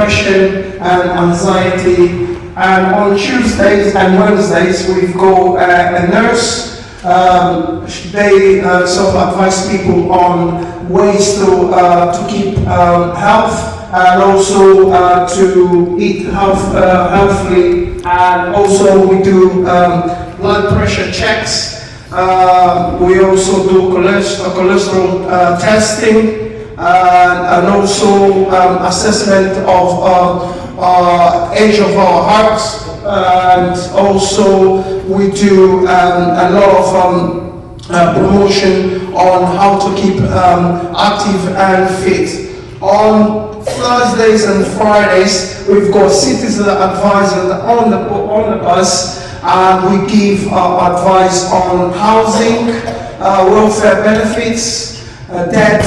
depression and anxiety. And on Tuesdays and Wednesdays, we've got a nurse. They sort of advise people on ways to keep health, and also to eat healthily. And also we do blood pressure checks. We also do cholesterol testing, and also assessment of age of our hearts, and also we do a lot of promotion on how to keep active and fit. On Thursdays and Fridays, we've got citizen advisors on the bus, and we give advice on housing, welfare benefits, debt,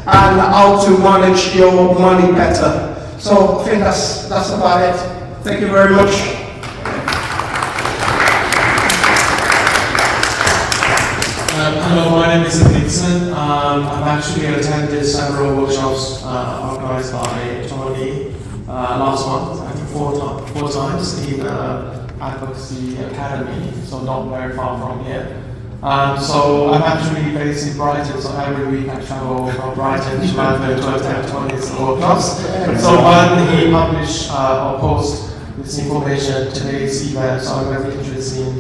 and how to manage your money better. So I think that's about it. Thank you very much. Hello, my name is Dixon. I've actually attended several workshops organized by Tony last month, I think four times in Advocacy Academy, so not very far from here. So I'm actually based in Brighton, so every week I travel from Brighton to London to attend Tony's workshops. So when he published or post this information, today's event, so I'm very interested in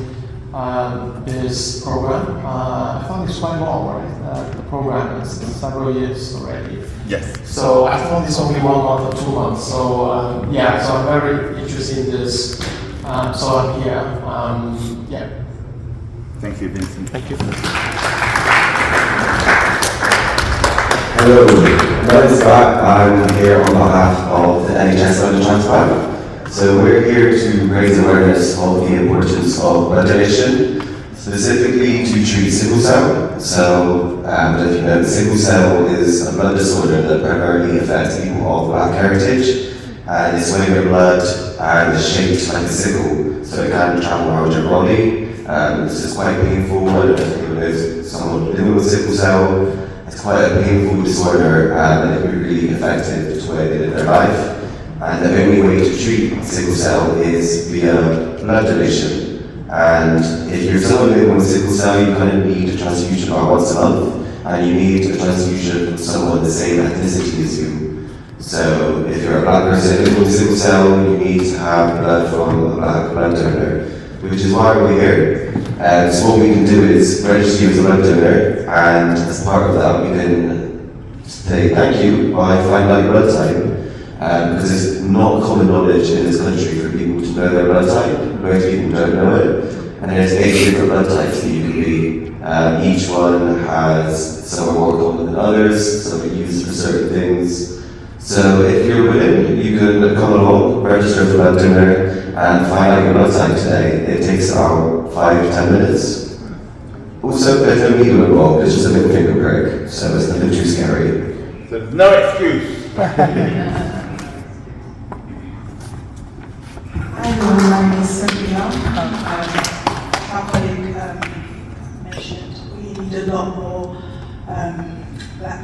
this program. I found it's quite long, right? The program is several years already. Yes. So I thought it's only 1 month or 2 months. So yeah, so I'm very interested in this. So I'm here. Yeah. Thank you, Vincent. Thank you. Hello, my name is Scott. I'm here on behalf of the NHS London Transplant. So we're here to raise awareness of the importance of blood donation, specifically to treat sickle cell. So, if you know, sickle cell is a blood disorder that primarily affects people of black heritage. And it's when your blood is shaped like a sickle, so it can travel around your body. This is quite painful. I don't know if anyone knows someone living with sickle cell. It's quite a painful disorder, and it can be really effective to the way they live their life. And the only way to treat sickle cell is via blood donation. And if you're someone living with sickle cell, you kind of need a transfusion about once a month, and you need a transfusion from someone the same ethnicity as you. So if you're a black person living with sickle cell, you need to have blood from a black blood donor, which is why we're here. So what we can do is register you as a blood donor, and as part of that, we can say thank you by finding out your blood type. Because it's not common knowledge in this country for people to know their blood type. Most people don't know it. And there's 8 different blood types that you can be. Each one has some are more common than others, some are used for certain things. So if you're willing, you can come along, register as a blood donor, and find out your blood type today. It takes about 5 to 10 minutes. Also, there's no needle involved, it's just a little finger prick, so it's nothing too scary. So no excuse. Hello, my name is Sophia. My colleague mentioned we need a lot more black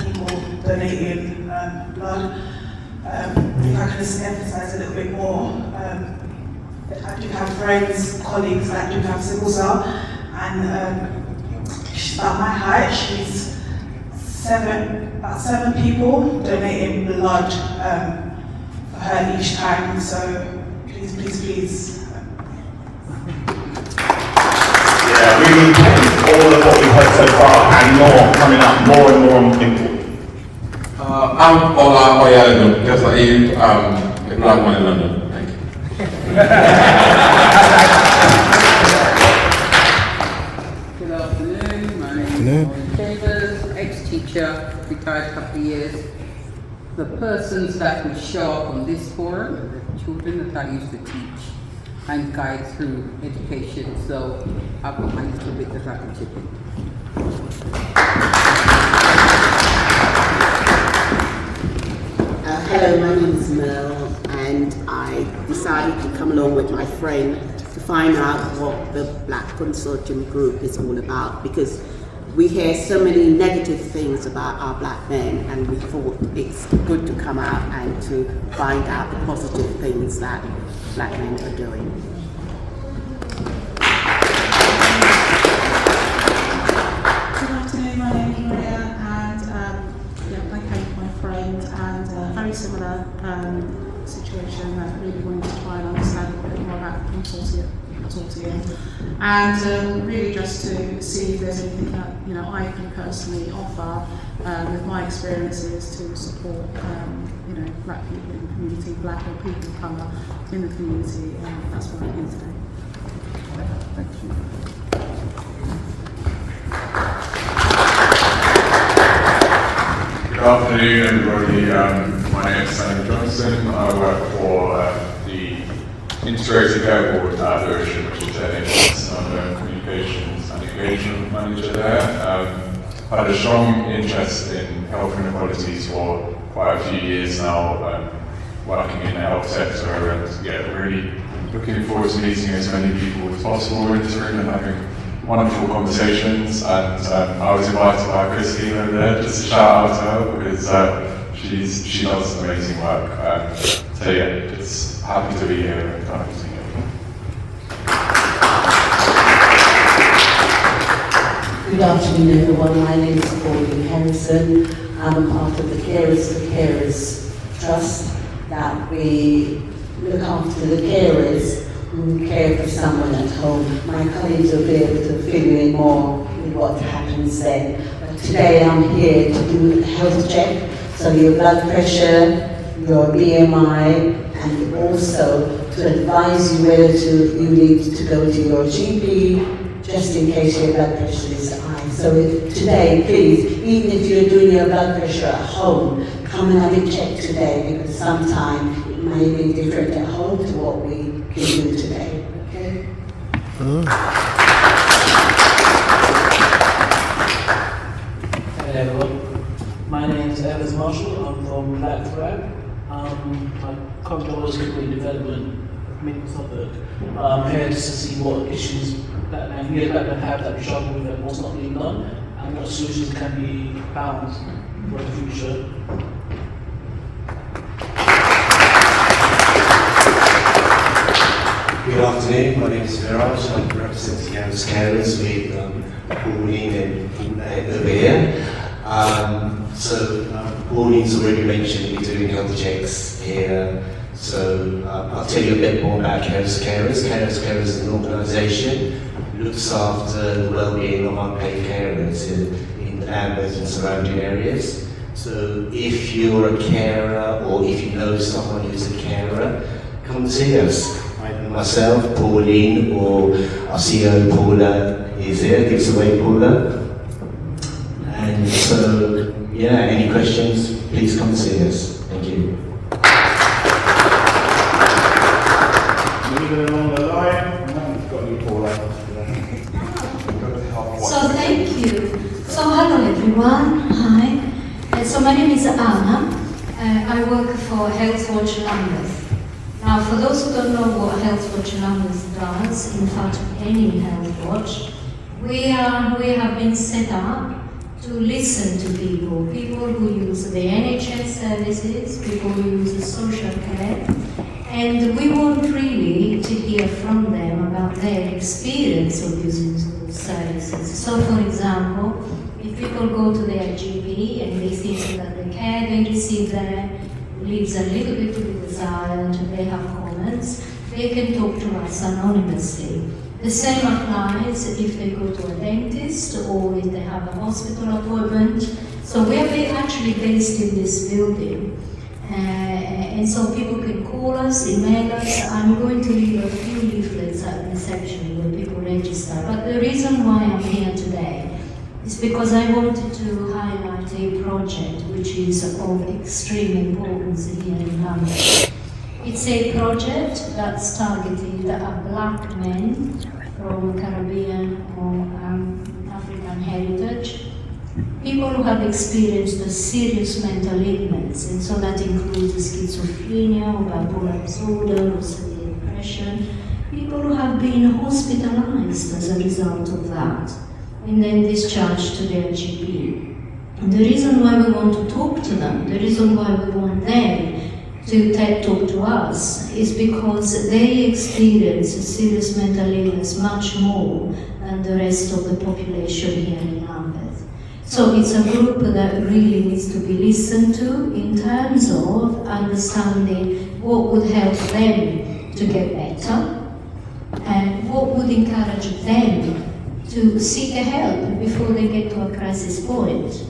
people donating blood. If I can just emphasize a little bit more, I do have friends, colleagues that do have sickle cell, and she's about my height. She's about 7 people donating blood for her each time. So please. Yeah, really all of what we've heard so far and more coming up, more and more important. I'm Ola Oyalino, just like you, a black man in London. Thank you. Good afternoon, my name is Chambers, ex-teacher, retired a couple of years. The persons that will show up on this forum are the children that I used to teach and guide through education, so I've got my little bit that I can chip in. Hello, my name is Mel, and I decided to come along with my friend to find out what the Black Consortium Group is all about, because we hear so many negative things about our black men, and we thought it's good to come out and to find out the positive things that black men are doing. Good afternoon, my name is Maria, and I came with my friend, and a very similar situation. I really wanted to try and understand a bit more about consortium, and really just to see if there's anything that I can personally offer with my experiences to support black people in the community, black or people of colour in the community, and that's what I'm here today. Thank you. Good afternoon, everybody. My name is Sam Johnson. I work for the Integrated Care Board at Ocean, which is NHS. I'm a Communications and Engagement Manager there. I've had a strong interest in health inequalities for quite a few years now, working in the health sector, and really looking forward to meeting as many people as possible in this room and having wonderful conversations. And I was invited by Christine over there just to shout out to her because she does amazing work. So yeah, just happy to be here and happy to meet everyone. Good afternoon, everyone. My name is Pauline Harrison. I'm part of the Carers for Carers Trust, that we look after the carers who care for someone at home. My colleagues will be able to fill you in more with what happens then. But today I'm here to do a health check, so your blood pressure, your BMI, and also to advise you whether you need to go to your GP, just in case your blood pressure is high. So today, please, even if you're doing your blood pressure at home, come and have it checked today, because sometimes it may be different at home to what we can do today. Okay? Hey everyone, my name is Evans Marshall. I'm from Black Thread. I come to Always Community Development of Midland Suffolk. I'm here just to see what issues black men have that we struggle with and what's not being done, and what solutions can be found for the future. Good afternoon, my name is Viraj. I'm representing House Carers with Pauline and over here. Pauline's already mentioned we're doing health checks here. So I'll tell you a bit more about House Carers. House Carers is an organisation that looks after the well-being of unpaid carers in Lambeth and surrounding areas. So if you're a carer or if you know someone who's a carer, come see us. Either myself, Pauline, or our CEO Paula is here. Give us a wave, Paula. And so, yeah, any questions, please come see us. Thank you. Moving along the line, I haven't got you, Paula. So thank you. So hello everyone. Hi. So my name is Anna. I work for Health Watch Lambeth. Now, for those who don't know what Health Watch Lambeth does, in fact, any Health Watch, we have been set up to listen to people who use the NHS services, people who use the social care, and we want really to hear from them about their experience of using those services. So, for example, if people go to their GP and they think that the care they receive there leaves a little bit to be desired, they have comments, they can talk to us anonymously. The same applies if they go to a dentist or if they have a hospital appointment. So we are actually based in this building. And so people can call us, email us. I'm going to leave a few leaflets at reception where people register. But the reason why I'm here today is because I wanted to highlight a project which is of extreme importance here in London. It's a project that's targeted at black men from Caribbean or African heritage, people who have experienced a serious mental illness, and so that includes schizophrenia or bipolar disorder or severe depression, people who have been hospitalized as a result of that. and then discharged to their GP. And the reason why we want to talk to them, the reason why we want them to talk to us, is because they experience a serious mental illness much more than the rest of the population here in Lambeth. So it's a group that really needs to be listened to in terms of understanding what would help them to get better and what would encourage them to seek help before they get to a crisis point.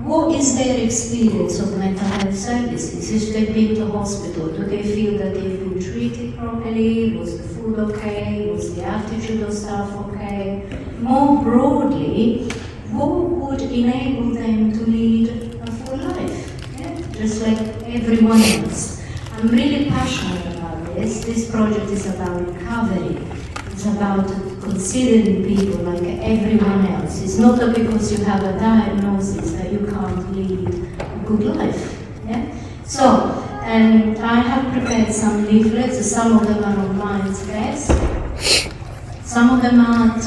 What is their experience of mental health services? If they've been to hospital, do they feel that they've been treated properly? Was the food okay? Was the attitude of staff okay? More broadly, what would enable them to lead a full life? Yeah? Just like everyone else. I'm really passionate about this. This project is about recovery. It's about considering people like everyone else. It's not that because you have a diagnosis that you can't lead a good life. Yeah? So, I have prepared some leaflets. Some of them are on Lions desk. Some of them are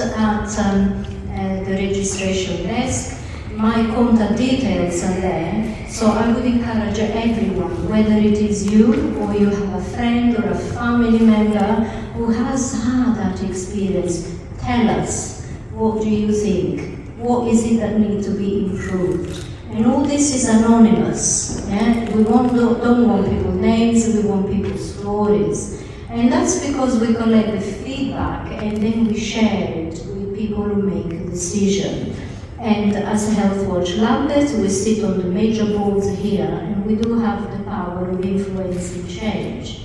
at the registration desk. My contact details are there. So I would encourage everyone, whether it is you or you have a friend or a family member who has had that experience, tell us, what do you think? What is it that needs to be improved? And all this is anonymous. Yeah? We don't want people's names, we want people's stories. And that's because we collect the feedback and then we share it with people who make a decision. And as Health Watch Lambeth, we sit on the major boards here and we do have the power of influencing change.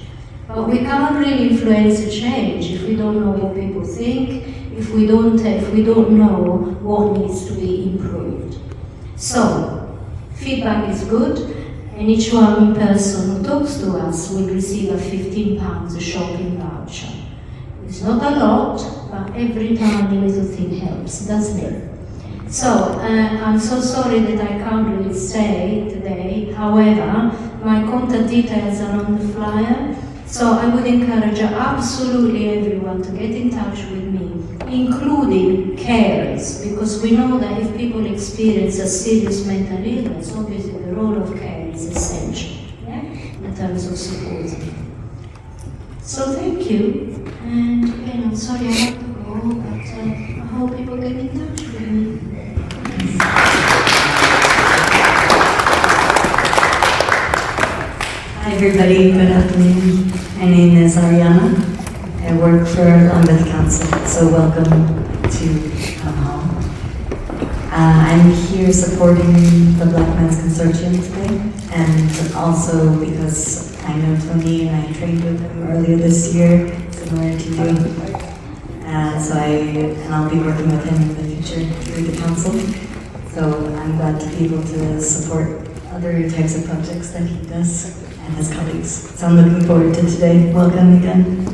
But we can't really influence a change if we don't know what people think, if we don't know what needs to be improved. So, feedback is good, and each one person who talks to us will receive a £15 shopping voucher. It's not a lot, but every tiny little thing helps, doesn't it? So, I'm so sorry that I can't really stay today. However, my contact details are on the flyer. So I would encourage absolutely everyone to get in touch with me, including carers, because we know that if people experience a serious mental illness, obviously the role of care is essential, yeah, in terms of supporting. So thank you, and again, I'm sorry I have to go, but I hope people get in touch with me. Hi everybody, good afternoon. My name is Ariana. I work for Lambeth Council, so welcome to Town Hall. I'm here supporting the Black Men's Consortium today, and also because I know Tony and I trained with him earlier this year, similar to you. And I'll be working with him in the future through the council. So I'm glad to be able to support other types of projects that he does and his colleagues. So I'm looking forward to today. Welcome again.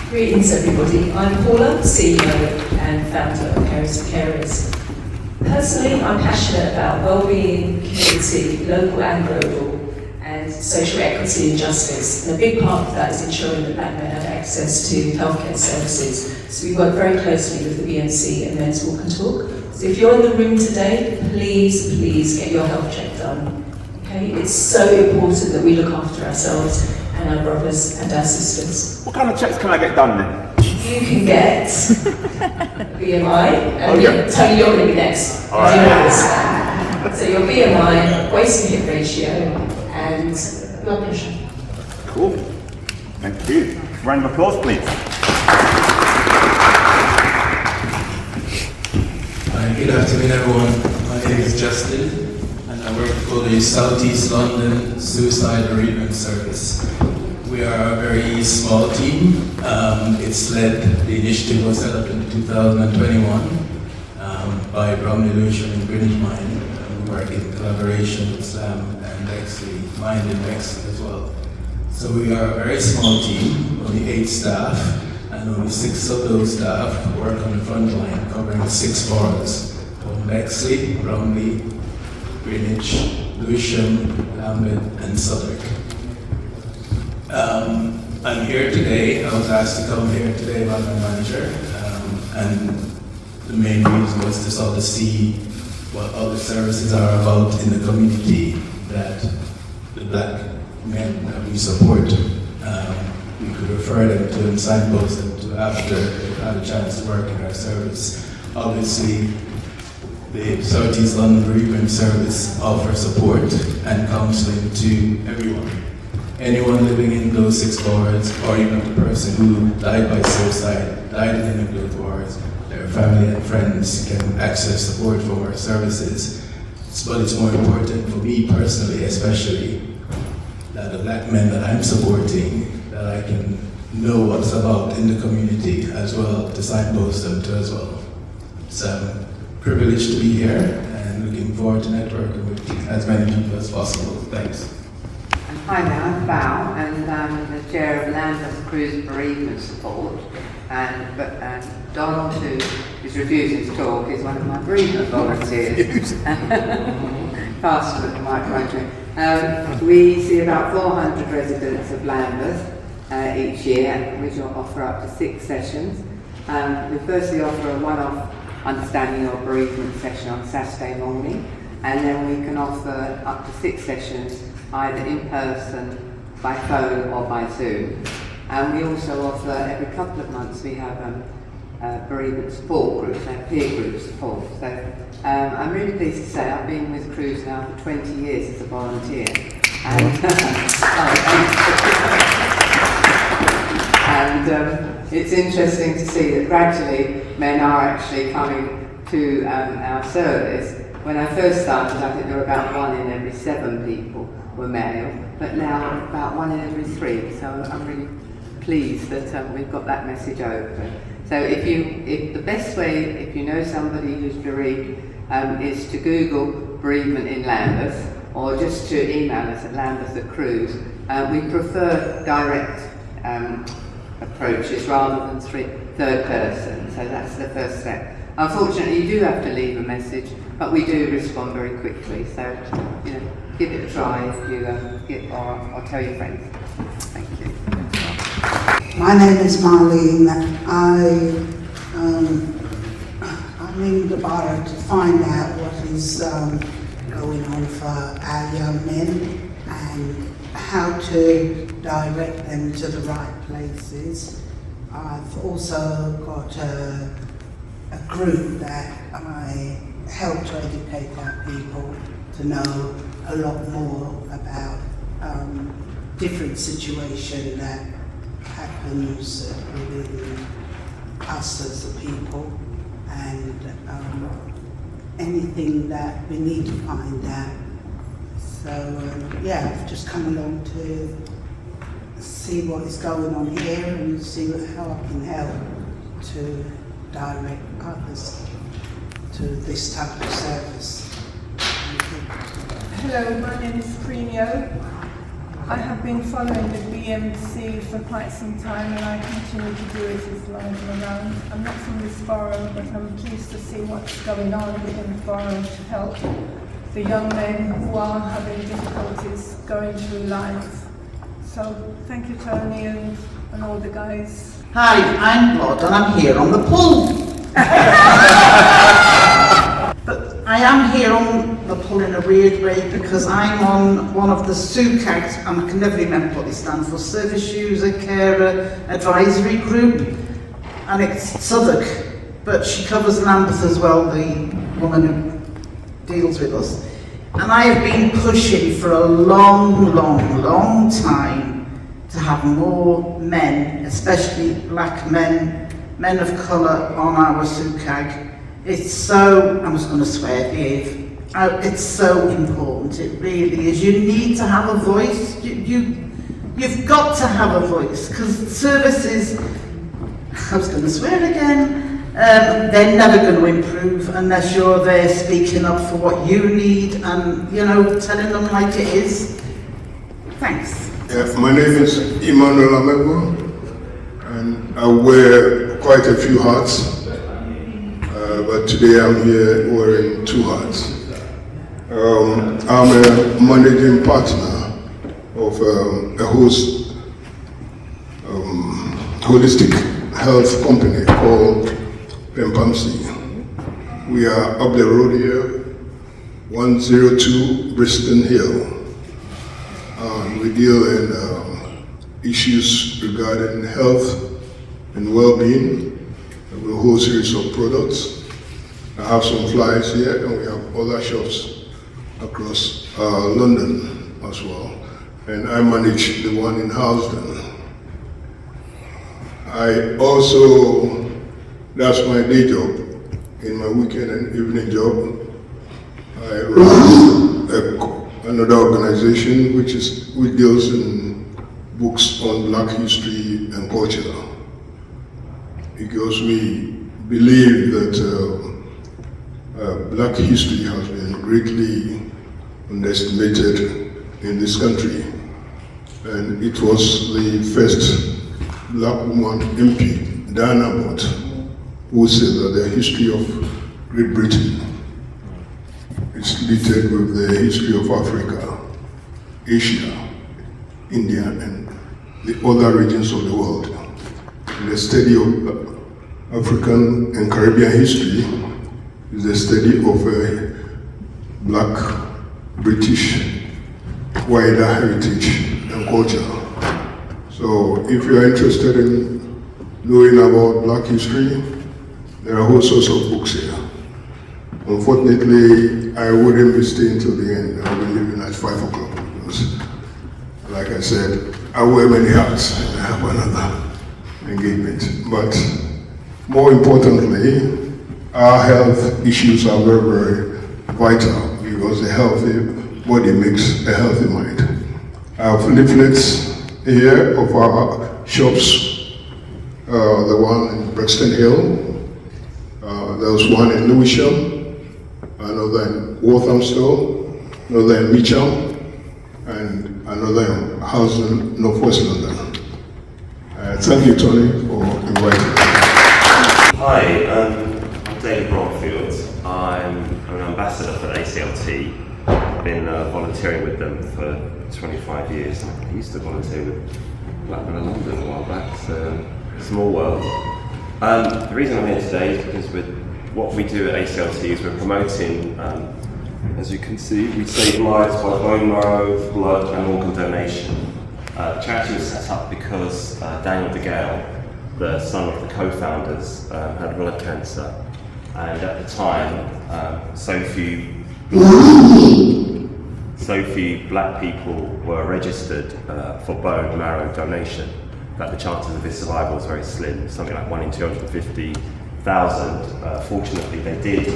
Greetings everybody. I'm Paula, CEO and founder of Carers for Carers. Personally, I'm passionate about wellbeing, community, local and global, and social equity and justice. And a big part of that is ensuring that Black men have access to healthcare services. So we work very closely with the BNC and Men's Walk and Talk. So if you're in the room today, please get your health check done. Okay? It's so important that we look after ourselves and our brothers and our sisters. What kind of checks can I get done then? You can get BMI, and Tony, you're going to be next. All right. So your BMI, waist to hip ratio, and blood pressure. Cool. Thank you. Round of applause, please. Good afternoon, everyone. My name is Justin, and I work for the South East London Suicide Bereavement Service. We are a very small team. The initiative was set up in 2021 by Bromley Lewisham and Greenwich Mind. We work in collaboration with SLAM and Bexley, Mind in Bexley as well. So we are a very small team, only 8 staff, and only 6 of those staff work on the front line, covering 6 boroughs: Bexley, Bromley, Greenwich, Lewisham, Lambeth, and Southwark. I'm here today. I was asked to come here today by my manager, and the main reason was to sort of see what other services are about in the community that the black men that we support. We could refer them to and signpost them to after they've had a chance to work in our service. Obviously, the South East London Bereavement Service offers support and counselling to everyone. Anyone living in those 6 wards, or even the person who died by suicide, died in any of those wards, their family and friends can access support from our services. But it's more important for me personally, especially, that the black men that I'm supporting, that I can know what's about in the community as well, to signpost them to as well. So I'm privileged to be here and looking forward to networking with as many people as possible. Thanks. Hi there, I'm Val, and I'm the chair of Lambeth Cruise Bereavement Support. And Don, who is refusing to talk, is one of my bereavement volunteers. Pass with the microphone. We see about 400 residents of Lambeth each year, which will offer up to 6 sessions. We firstly offer a one-off understanding your bereavement session on Saturday morning, and then we can offer up to 6 sessions either in person, by phone or by Zoom. And we also offer, every couple of months, we have bereavement support groups, peer group support. So I'm really pleased to say I've been with Cruise now for 20 years as a volunteer. And it's interesting to see that gradually men are actually coming to our service. When I first started, I think there were about 1 in every 7 people were male, but now about 1 in every 3. So I'm really pleased that we've got that message over. So if the best way, if you know somebody who's bereaved, is to Google bereavement in Lambeth, or just to email us at Lambeth@Cruise. We prefer direct approaches rather than third person, so that's the first step. Unfortunately, you do have to leave a message, but we do respond very quickly, so give it a try if you or tell your friends. Thank you. My name is Marlene. I'm in the borough to find out what is going on for our young men and how to direct them to the right places. I've also got a group that I help to educate our people to know a lot more about different situations that happens within us as a people, and anything that we need to find out. So I've just come along to see what is going on here and see how I can help to direct others to this type of service. Hello, my name is Premio. I have been following the BMC for quite some time, and I continue to do it as long as I'm around. I'm not from this borough, but I'm pleased to see what's going on within the borough to help the young men who are having difficulties going through life. So thank you, Tony, and all the guys. Hi, I'm Blood, and I'm here on the pull. But I am here on the pull in a weird way because I'm on one of the SUCAGs, and I can never remember what they stand for, Service User Carer Advisory Group, and it's Southwark, but she covers Lambeth as well, the woman who deals with us. And I have been pushing for a long time to have more men, especially black men, men of colour on our SUCAG. It's so, I'm just going to swear, Dave, it's so important, it really is. You need to have a voice, you've got to have a voice, because services, I was going to swear again, they're never going to improve unless you're there speaking up for what you need and, telling them like it is. Thanks. Yeah, my name is Emmanuel Amego, and I wear quite a few hats. But today I'm here wearing 2 hats. I'm a managing partner of a host holistic health company called Pempamsi. We are up the road here, 102 Bristol Hill. We deal in issues regarding health and well-being with a whole series of products. I have some flyers here, and we have other shops across London as well. And I manage the one in Housden. I also, that's my day job. In my weekend and evening job, I run another organization which deals in books on Black history and culture, because we believe that Black history has been greatly underestimated in this country, and it was the first Black woman MP, Diana Abbott, who said that the history of Great Britain is littered with the history of Africa, Asia, India, and the other regions of the world. And the study of African and Caribbean history is the study of Black British wider heritage and culture. So if you are interested in knowing about Black history, there are a whole sorts of books here. Unfortunately, I wouldn't be staying till the end. I'll be leaving at 5 o'clock because, like I said, I wear many hats and I have another engagement. But more importantly, our health issues are very, very vital because a healthy body makes a healthy mind. I have leaflets here of our shops, the one in Brixton Hill, there was one in Lewisham, another in Walthamstow, another in Mitcham, and another in Housden, Northwest London. Thank you, Tony, for inviting me. Hi, I'm David Bromfield. I'm an ambassador for ACLT. I've been volunteering with them for 25 years. I used to volunteer with Blackburn and London a while back, so small world. The reason I'm here today is because with what we do at ACLT is we're promoting, as you can see, we save lives by bone marrow, blood and organ donation. The charity was set up because Daniel De Gale, the son of the co-founders, had blood cancer, and at the time so few black people were registered for bone marrow donation that the chances of his survival was very slim, something like 1 in 250,000. Fortunately, they did,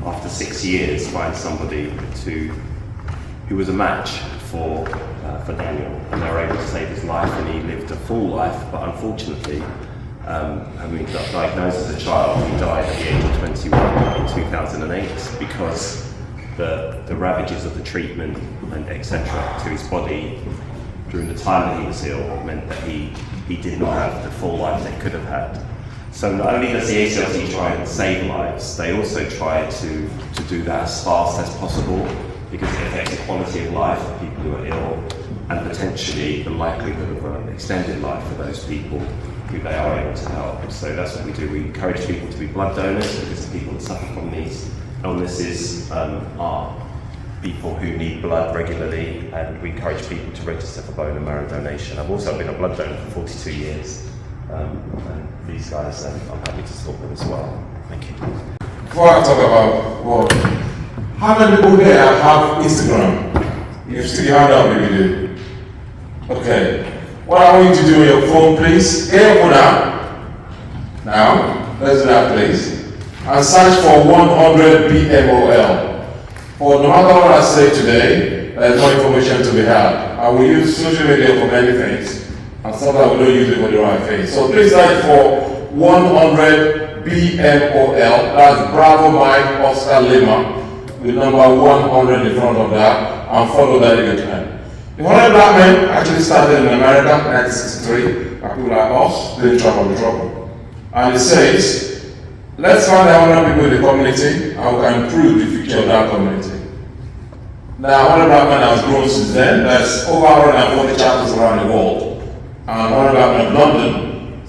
after 6 years, find somebody who was a match for Daniel, and they were able to save his life, and he lived a full life. But unfortunately, having got diagnosed as a child, he died at the age of 21 in 2008 because the ravages of the treatment and etc. to his body during the time that he was ill meant that he did not have the full life that he could have had. So not only does the ACLT try and save lives, they also try to do that as fast as possible, because it affects the quality of life of people who are ill and potentially the likelihood of an extended life for those people who they are able to help. So that's what we do. We encourage people to be blood donors, because the people that suffer from these illnesses are people who need blood regularly, and we encourage people to register for bone and marrow donation. I've also been a blood donor for 42 years. And these guys, I'm happy to support them as well. Thank you. Before I talk about what, how many people here have Instagram? You can stick your hand up if you do. Okay. What I want you to do on your phone, please, get your phone out. Now, let's do that, please. And search for 100 BMOL. For no matter what I say today, there is more information to be had. I will use social media for many things, and sometimes we don't use it for the right thing. So please search for 100 BMOL, that's Bravo Mike Oscar Lima, with number 100 in front of that, and follow that if you can. The 100 Black Men actually started in America in 1963, by people like us, didn't trouble. And it says, let's find 100 people in the community, and we can improve the future of that community. Now, 100 Black Men has grown since then. There's over 140 chapters around the world. And 100 Black Men in London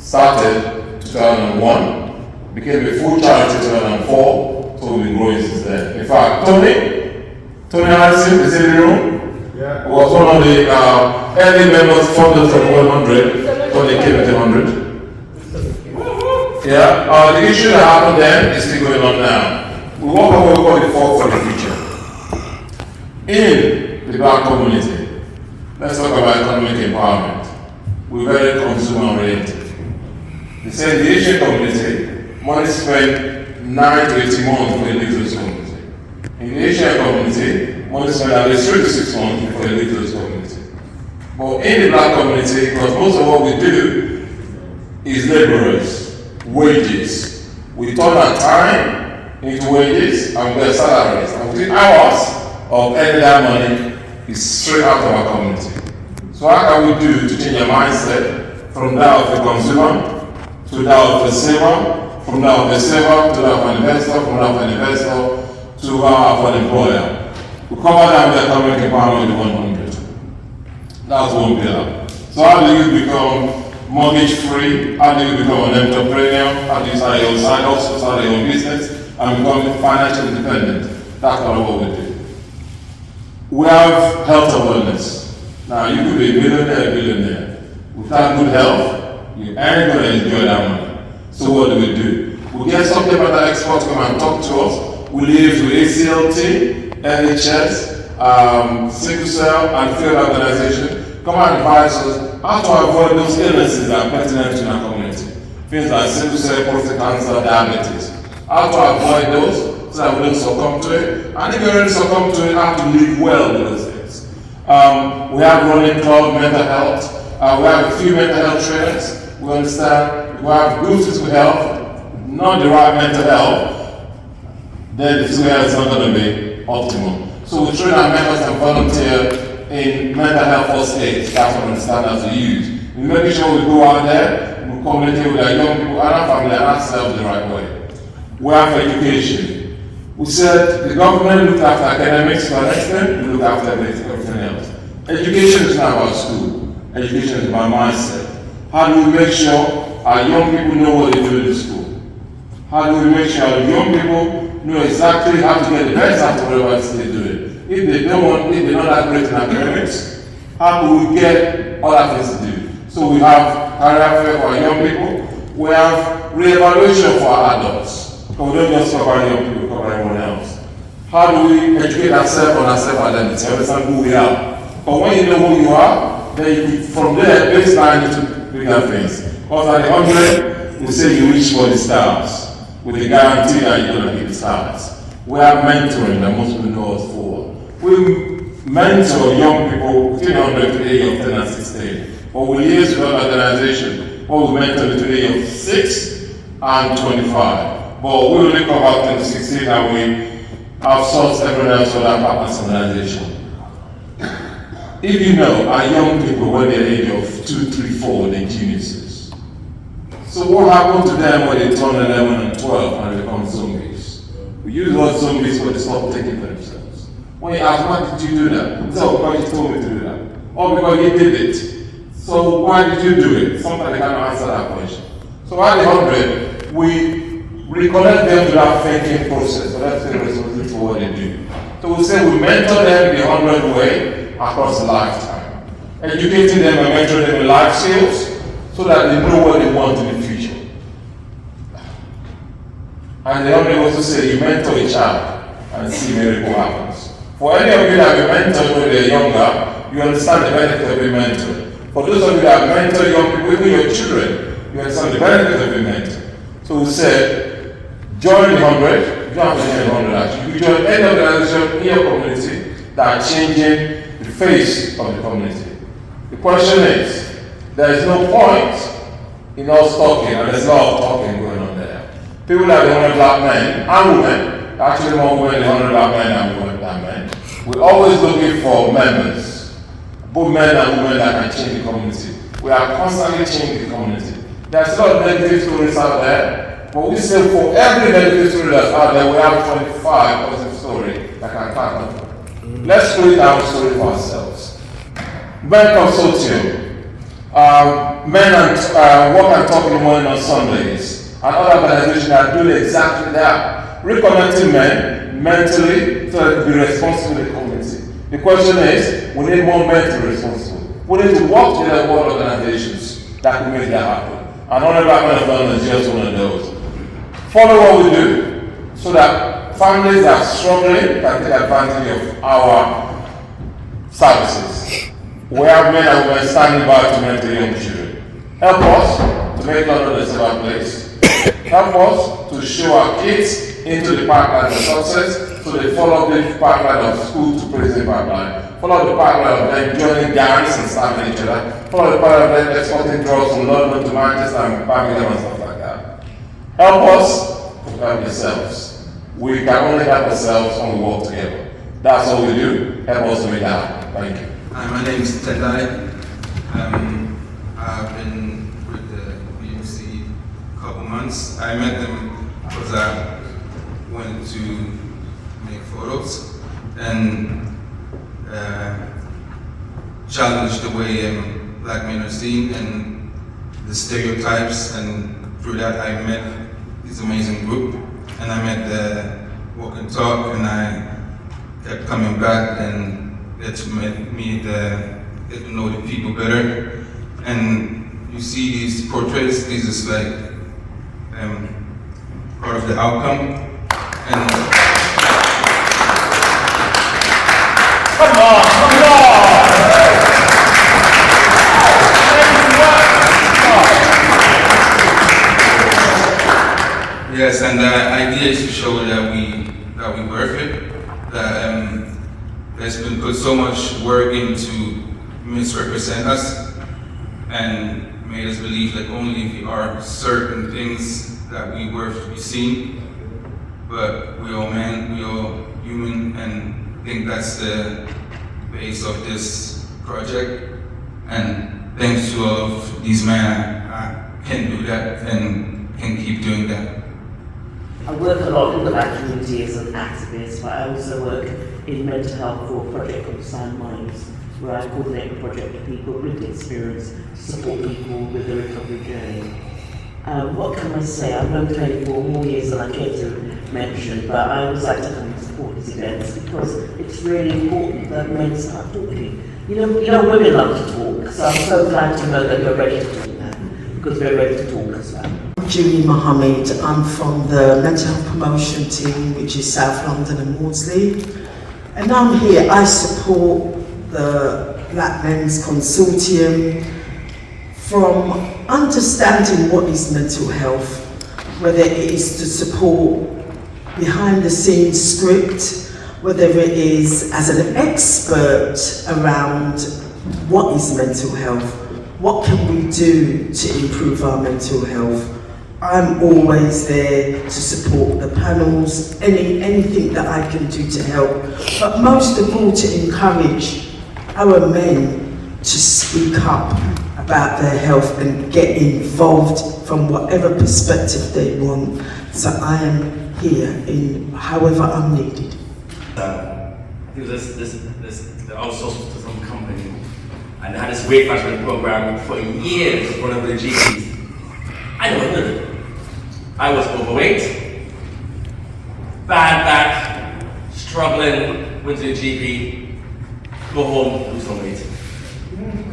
started 2001, became a full charity 2004, so we've been growing since then. In fact, Tony Harrison is in the room. Yeah. Was one of the early members founders of 100 when they came at 100. Yeah, the issue that happened then is still going on now. We work on what we call the fork for the future. In the black community, let's talk about economic empowerment. We're very consumer oriented. They say in the Asian community, money is spent 9 to 18 months for a literacy community. In the Asian community, money is spent at least 3 to 6 months for a literacy community. But in the black community, because most of what we do is laborers, wages. We turn our time into wages and we get salaries. And within hours of earning that money is straight out of our community. So how can we do to change our mindset from that of a consumer to that of a saver, from that of a saver to that of an investor, from that of an investor to an employer? We cover that with economic empowerment 100. That's one pillar. So how do you become mortgage free? How do you become an entrepreneur? How do you start your own side hustle, start your own business, and become financially independent? That's part of what we do. We have health awareness. Now, you could be a billionaire. Without good health, you ain't going to enjoy that money. So what do? We get subject matter experts come and talk to us. We liaise with ACLT, NHS, sickle cell, and field organization. Come and advise us how to avoid those illnesses that are pertinent to our community. Things like sickle cell, prostate cancer, diabetes. How to avoid those so that we don't succumb to it. And if you already succumb to it, how to live well with those things. We have running club, mental health. We have a few mental health trainers. We understand we have good physical health, not the right mental health, then the physical health is not going to be optimal. So we train our members and volunteer in mental health first aid. That's what we understand how to use. We make sure we go out there, we communicate with our young people and our family and ourselves the right way. We have education. We said the government looked after academics to an extent, we look after everything else. Education is not about school. Education is about mindset. How do we make sure our young people know what they do in school? How do we make sure our young people know exactly how to get the best out of whatever they're doing? If they're not that great in academics, how do we get other things to do? So we have career fair for our young people. We have re-evaluation for our adults. Because we don't just cover young people, we cover everyone else. How do we educate ourselves on our self-identity, understand who we are? But when you know who you are, then you, from there, baseline into bigger things. Because at the 100, we say you reach for the stars, with the guarantee that you're going to hit the stars. We have mentoring that most people know us for. We mentor young people between 100 to the age of 10 and 16. But we liaise with an organization where we mentor between the age of 6 and 25. But we only come out 10 to 16 and we outsource everyone else for that partners organization. If you know, our young people, when they're age of 2, 3, 4, they're geniuses. So what happened to them when they turn 11 and 12 and they become zombies? We use those zombies when they stop taking themselves. When you ask, why did you do that? So, because you told me to do that. Or because you did it. So why did you do it? Sometimes they cannot answer that question. So at the 100, we reconnect them to that thinking process. So that's the responsibility for what they do. So we say we mentor them the 100 way across a lifetime. Educating them and mentoring them in life skills so that they know what they want in the future. And the only also say you mentor a child and see miracle happens. For any of you that have been mentored when they're younger, you understand the benefit of being mentored. For those of you that have mentored young people, even your children, you understand the benefit of being mentored. So we said, join the 100, you don't have to join the 100 actually. You join any organization in your community that are changing the face of the community. The question is, there is no point in us talking, and there's a lot of talking going on there. People like the 100 black men and women, actually more women than 100 black men and women than men, we're always looking for members, both men and women that can change the community. We are constantly changing the community. There's a lot of negative stories out there, but we say for every negative story that's out there, we have 25 positive stories that can tackle. Let's create our story for ourselves. Ben Consortium. Men and Walk and Talk in the Morning on Sundays, and other organizations are doing exactly that. Reconnecting men mentally so that they be responsible in the community. The question is, we need more men to be responsible. We need to work together with organizations that can make that happen. And Honorable Ahmed is just one of those. Follow what we do so that families that are struggling can take advantage of our services. We have men and women standing by to mentor young children. Help us to make London a safer place. Help us to show our kids into the pipeline of success, so they follow the pipeline of school to prison pipeline. Follow the pipeline of them joining gangs and stabbing each other. Follow the pipeline of them exporting drugs from London to Manchester and Birmingham and stuff like that. Help us to help yourselves. We can only help ourselves when we work together. That's all we do. Help us to make that happen. Thank you. Hi, my name is Ted Lai. I've been with the BMC a couple months. I met them because I went to make photos and challenge the way black men are seen and the stereotypes, and through that I met this amazing group, and I met the Walk and Talk, and I kept coming back and get to get to know the people better. And you see these portraits, this is like part of the outcome. And come on! Yes, and the idea is to show that we worth it. That there's been put so much work into misrepresent us and made us believe that only if we are certain things that we worth to be seen. But we all men, we all human, and I think that's the base of this project. And thanks to all of these men, I can do that and can keep doing that. I work a lot in the black community as an activist, but I also work in mental health for a project called Sound Minds, where I coordinate a project with people with experience to support people with the recovery journey. What can I say? I've known Tony for more years than I care to mention, but I always like to come and support these events because it's really important that men start talking. You know, women love to talk, so I'm so glad to know that you're ready to talk now, because we're ready to talk as well. Julie Mohammed. I'm from the Mental Health Promotion Team, which is South London and Maudsley. And I'm here, I support the Black Men's Consortium from understanding what is mental health, whether it is to support behind the scenes script, whether it is as an expert around what is mental health, what can we do to improve our mental health. I'm always there to support the panels, anything that I can do to help, but most of all to encourage our men to speak up about their health and get involved from whatever perspective they want. So I am here in however I'm needed. I think this outsourced to some company, and they had this weight management program for years with one of the GPs. I never heard of it. I was overweight, bad back, struggling, went to the GP, go home, lose some weight.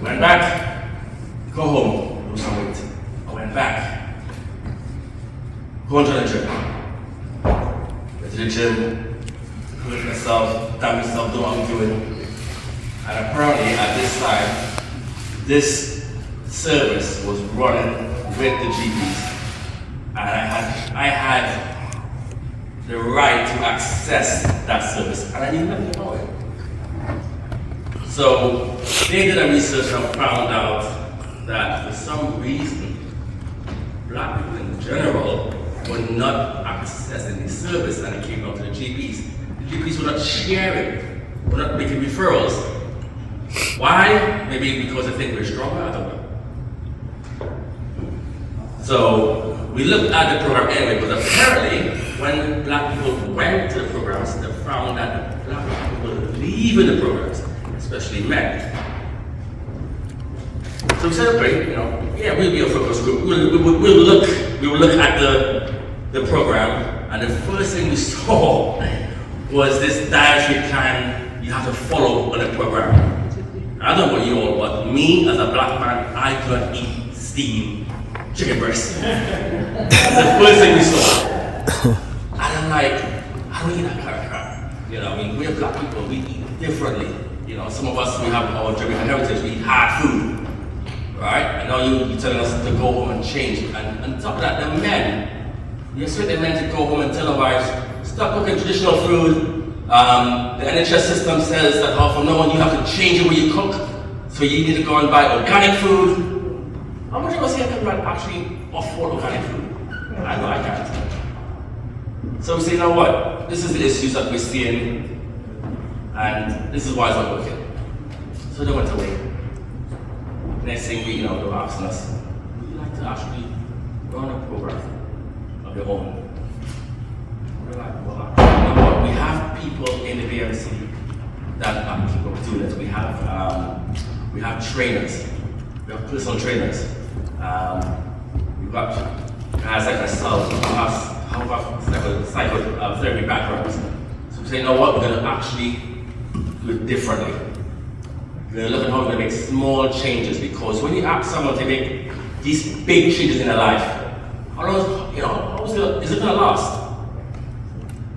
Went back, go home, lose some weight. I went back, go into the gym. Went to the gym, hurt myself, damn myself, do what I'm doing. And apparently at this time, this service was running with the GPs. And I had the right to access that service, and I knew nothing about it. So they did a research and found out that for some reason, black people in general were not accessing the service, and it came out to the GPs. The GPs were not sharing, were not making referrals. Why? Maybe because they think we're stronger, I don't know. So we looked at the program anyway, but apparently when black people went to the programs, they found that the black people leaving the programs, especially men. So we celebrate, yeah, we'll be a focus group. We'll look at the program, and the first thing we saw was this dietary plan you have to follow on the program. I don't know about you all, but me as a black man, I couldn't eat steamed chicken breast. That's the first thing we saw. And I'm like, I don't eat that kind of crap. We're black people, we eat differently. Some of us, we have our Jamaican heritage, we eat hard food. Right? And now you're telling us to go home and change. And on top of that, the men, you expect the men to go home and tell their wives, stop cooking traditional food. The NHS system says that from now on you have to change the way you cook. So you need to go and buy organic food. How much of us here can actually afford organic food? I know I can't. So we say, you know what? This is the issues that we're seeing, and this is why it's not working. So they went away. Next thing they were asking us, would you like to actually run a program of your own? We're like, well, you know what? We have people in the BMC that are capable of doing it. We have trainers. We have personal trainers. We've got guys like myself who have psychotherapy backgrounds. So we say, you know what? We're going to actually do it differently. We're going to look at how we're going to make small changes, because when you ask someone to make these big changes in their life, how long, is it going to last?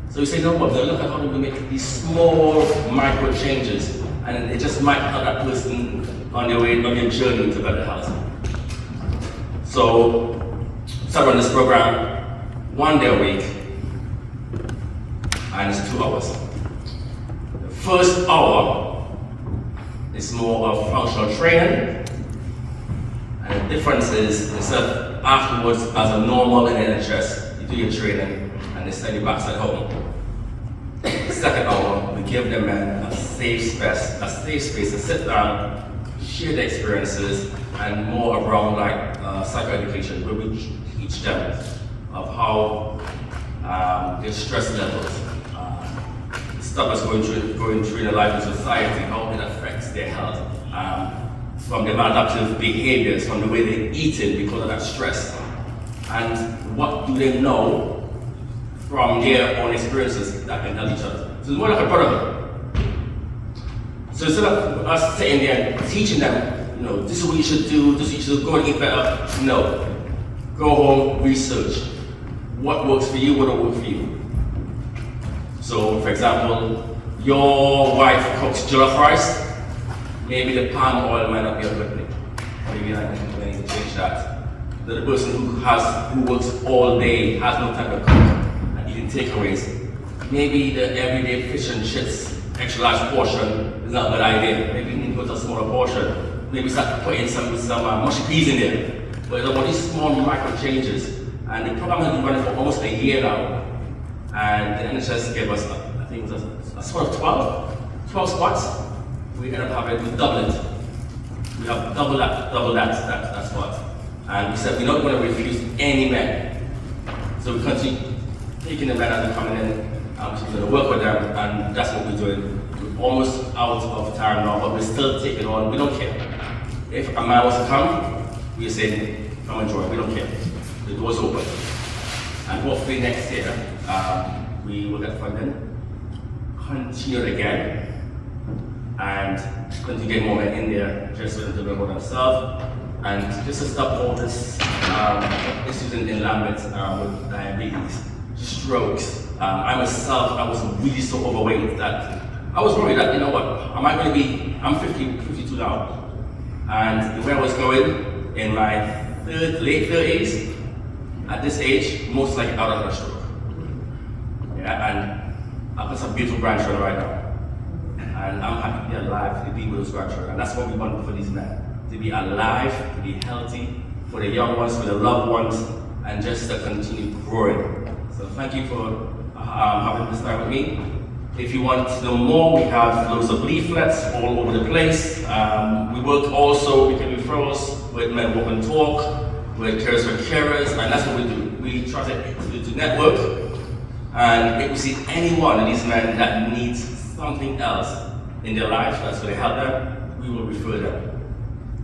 So we say, no, but we're going to look at how we make these small micro changes, and it just might help that person on their journey to better health. So, start on this program 1 day a week, and it's 2 hours. The first hour is more of functional training, and the difference is instead of afterwards as a normal in the NHS, you do your training and they send you back at home. The second hour, we give them a safe space to sit down, share their experiences, and more around psychoeducation, where we teach them of how their stress levels, stuff that's going through their life in society, how it affects their health, from their maladaptive behaviors, from the way they're eating because of that stress, and what do they know from their own experiences that can help each other. So it's more like a brotherhood. So instead of us sitting there and teaching them, this is what you should do, this is what you should go and eat better, no. Go home, research. What works for you, what don't work for you. So, for example, your wife cooks jollof rice, maybe the palm oil might not be a good thing. Maybe I need to change that. The person who works all day, has no time to cook, and eating takeaways, maybe the everyday fish and chips, extra large portion is not a good idea. Maybe you need to go to a smaller portion. Maybe start putting some mushy peas in there. But it's about these small micro changes. And the program has been running for almost a year now. And the NHS gave us, I think it was a sort of 12 spots. We end up having, we double it. We have double that spot. And we said we're not going to refuse any men. So we continue taking the men as they're coming in, we're going to work with them, and that's what we're doing. We're almost out of time now, but we're still taking on, we don't care. If a man wants to come, we say, come and join, we don't care. The door's open. And hopefully next year, we will get funding, continue it again, and continue to get more men in there, just so to learn about themselves, and just to stop all this issues in Lambeth with diabetes, strokes. I myself, I was really so overweight that I was worried that, am I going to be, I'm 52 now, and where I was going in my late 30s, at this age, most likely out of a stroke. Yeah, and I've got some beautiful grandchildren right now. And I'm happy to be alive to be with those grandchildren. And that's what we want for these men. To be alive, to be healthy, for the young ones, for the loved ones, and just to continue growing. So thank you for having this time with me. If you want to know more, we have loads of leaflets all over the place. We work also, we can referrals with Men Walk and Talk, with Carers for Carers, and that's what we do. We try to network, and if we see any one of these men that needs something else in their life that's going to help them, we will refer them.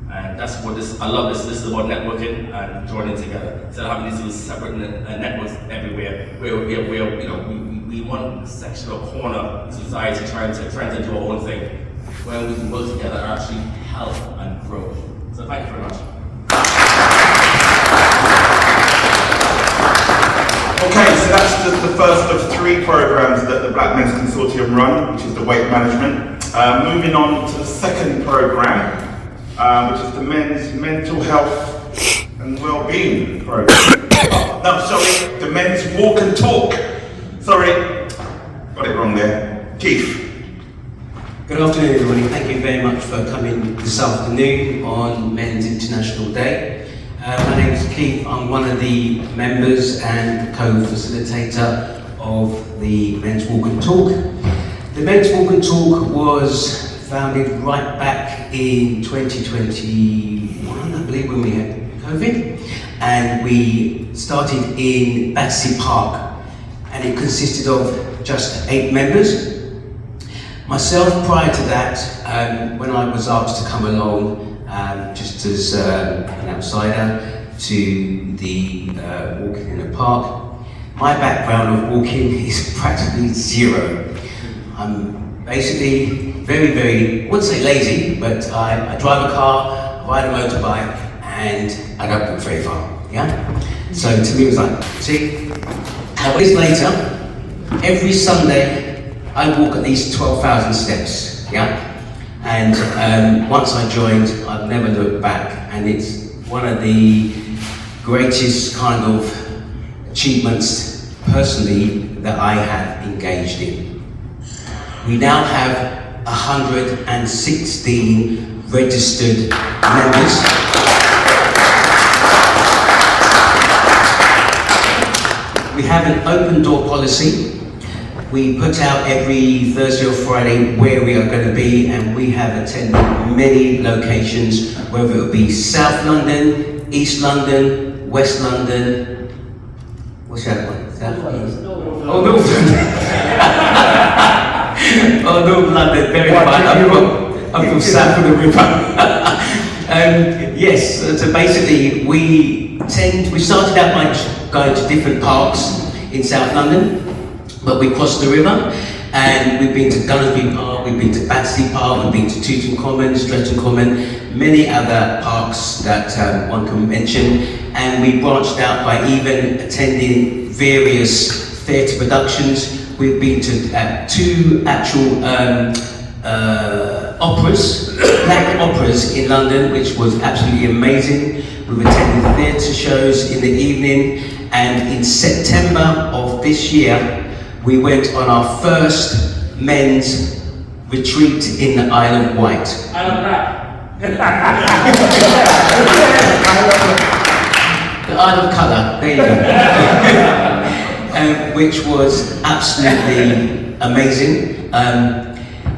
And that's what this, I love this. This is about networking and joining together. Instead of having these little separate networks everywhere, where you know, we want a section or corner in society trying to do our own thing. Where we can work together and actually help and grow. So thank you very much. Okay, so that's the first of 3 programs that the Black Men's Consortium run, which is the weight management. Moving on to the second program, which is the Men's Mental Health and Wellbeing program. The Men's Walk and Talk. Sorry, got it wrong there. Keith. Good afternoon, everybody. Thank you very much for coming this afternoon on Men's International Day. My name is Keith. I'm one of the members and co-facilitator of the Men's Walk and Talk. The Men's Walk and Talk was founded right back in 2021, I believe, when we had COVID. And we started in Battersea Park. And it consisted of just 8 members. Myself, prior to that, when I was asked to come along, just as an outsider to the walking in the park, my background of walking is practically zero. I'm basically very, I wouldn't say lazy, but I drive a car, ride a motorbike, and I don't walk very far, yeah? So to me it was like, see, years later, every Sunday, I walk at least 12,000 steps, yeah? And once I joined, I've never looked back, and it's one of the greatest kind of achievements personally that I have engaged in. We now have 116 registered members. We have an open door policy. We put out every Thursday or Friday where we are going to be, and we have attended many locations, whether it be South London, East London, West London. What's that one? South London? Oh, North London. Oh, North London, very fine. I'm from south of the river. Yes, so basically we started out by going to different parks in South London. But we crossed the river, and we've been to Gunnersby Park, we've been to Battersea Park, we've been to Tooting Common, Streatham Common, many other parks that one can mention, and we branched out by even attending various theatre productions. We've been to 2 actual operas, black operas in London, which was absolutely amazing. We've attended theatre shows in the evening, and in September of this year, we went on our first men's retreat in the Isle of Wight. I love that. The Isle of Colour, there you go. Which was absolutely amazing.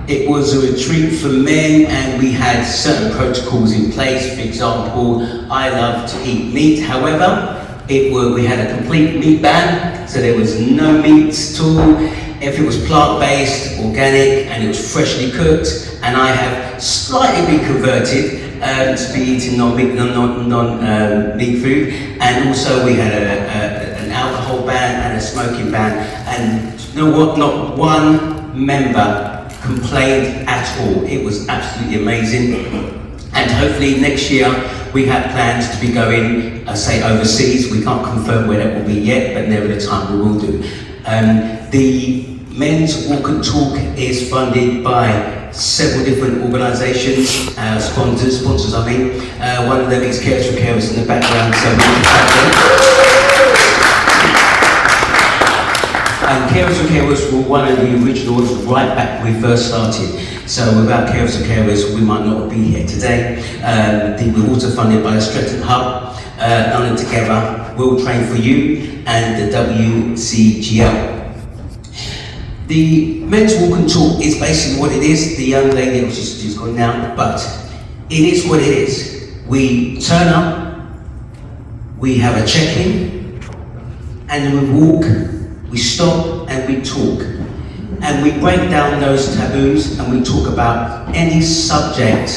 It was a retreat for men, and we had certain protocols in place. For example, I love to eat meat. However, we had a complete meat ban, so there was no meat at all. Everything was plant-based, organic, and it was freshly cooked. And I have slightly been converted to be eating non-meat food. And also we had an alcohol ban and a smoking ban. And you know what? Not one member complained at all. It was absolutely amazing. And hopefully next year we have plans to be going, say, overseas. We can't confirm where that will be yet, but never the time we will do. The Men's Walk and Talk is funded by several different organisations, sponsors. One of them is Carers for Carers in the background, so we can thank them. And Carers for Carers were one of the originals right back when we first started. So without Carers for Carers, we might not be here today. We're also funded by the Streatham Hub, London Together, We'll Train For You, and the WCGL. The Men's Walk and Talk is basically what it is. The young lady, she's gone now, but it is what it is. We turn up, we have a check-in, and then we walk, we stop, and we talk. And we break down those taboos, and we talk about any subject